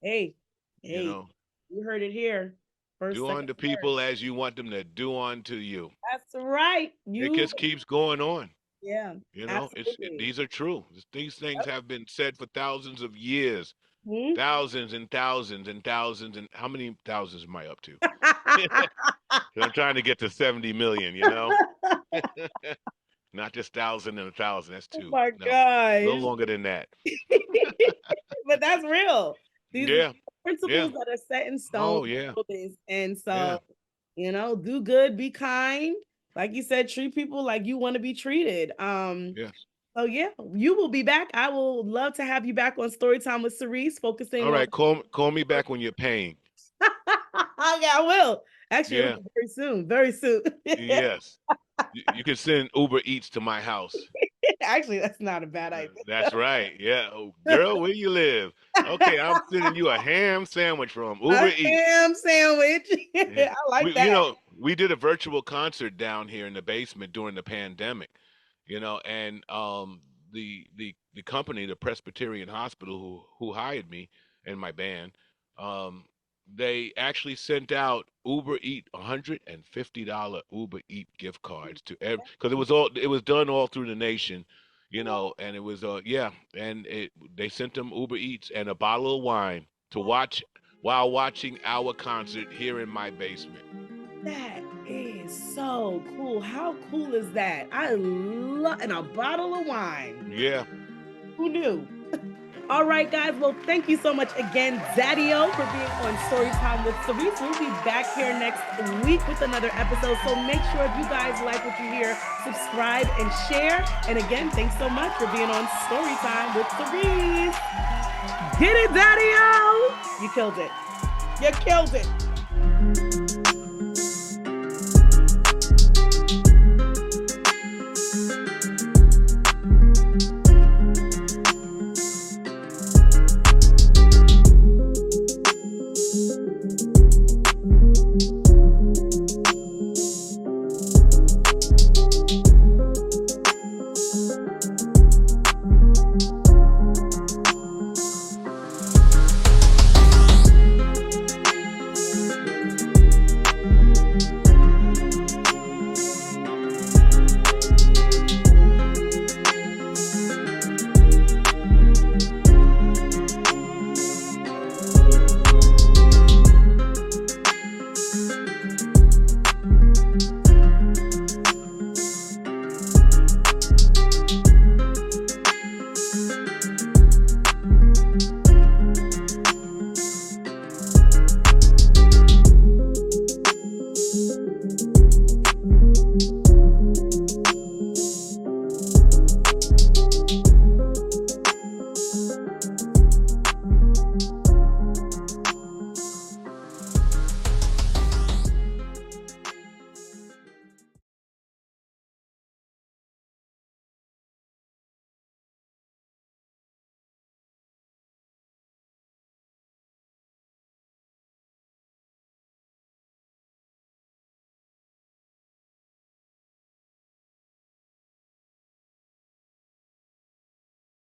Hey, You hey, know, you heard it here. First, do second, unto third. people as you want them to do unto you. That's right. It You, just keeps going on. yeah, absolutely. These are true. These things Yep. have been said for thousands of years, Mhm. thousands and thousands and thousands. And how many thousands am I up to? 'Cause I'm trying to get to 70 million. Not just thousand and a thousand. That's Oh two. my No, a little gosh. longer than that. But that's real. These are Yeah. principles that are set in stone. Oh, yeah. And Yeah. so, do good, be kind. Like you said, treat people like you want to be treated. Yes. So yeah, you will be back. I will love to have you back on Storytime with Sirece, focusing All on. right. Call me back when you're paying. Okay, I will. Actually, it'll Yeah. be very soon. Very soon. Yes. You can send Uber Eats to my house. Actually, that's not a bad idea. That's right. Yeah. Oh, girl, where you live? Okay, I'm sending you a ham sandwich from Uber A Eats. ham sandwich. Yeah. I like that. We did a virtual concert down here in the basement during the pandemic, and the company, the Presbyterian Hospital who hired me and my band, um, they actually sent out Uber Eat $150 Uber Eat gift cards to every, because it was done all through the nation, and it was yeah, and they sent them Uber Eats and a bottle of wine to watch while watching our concert here in my basement. That is so cool. How cool is that? I love, and a bottle of wine. Yeah. Who knew? All right, guys. Well, thank you so much again, DADIO, for being on Storytime with Sirece. We'll be back here next week with another episode. So make sure if you guys like what you hear, subscribe and share. And again, thanks so much for being on Storytime with Sirece. Get it, DADIO! You killed it. You killed it.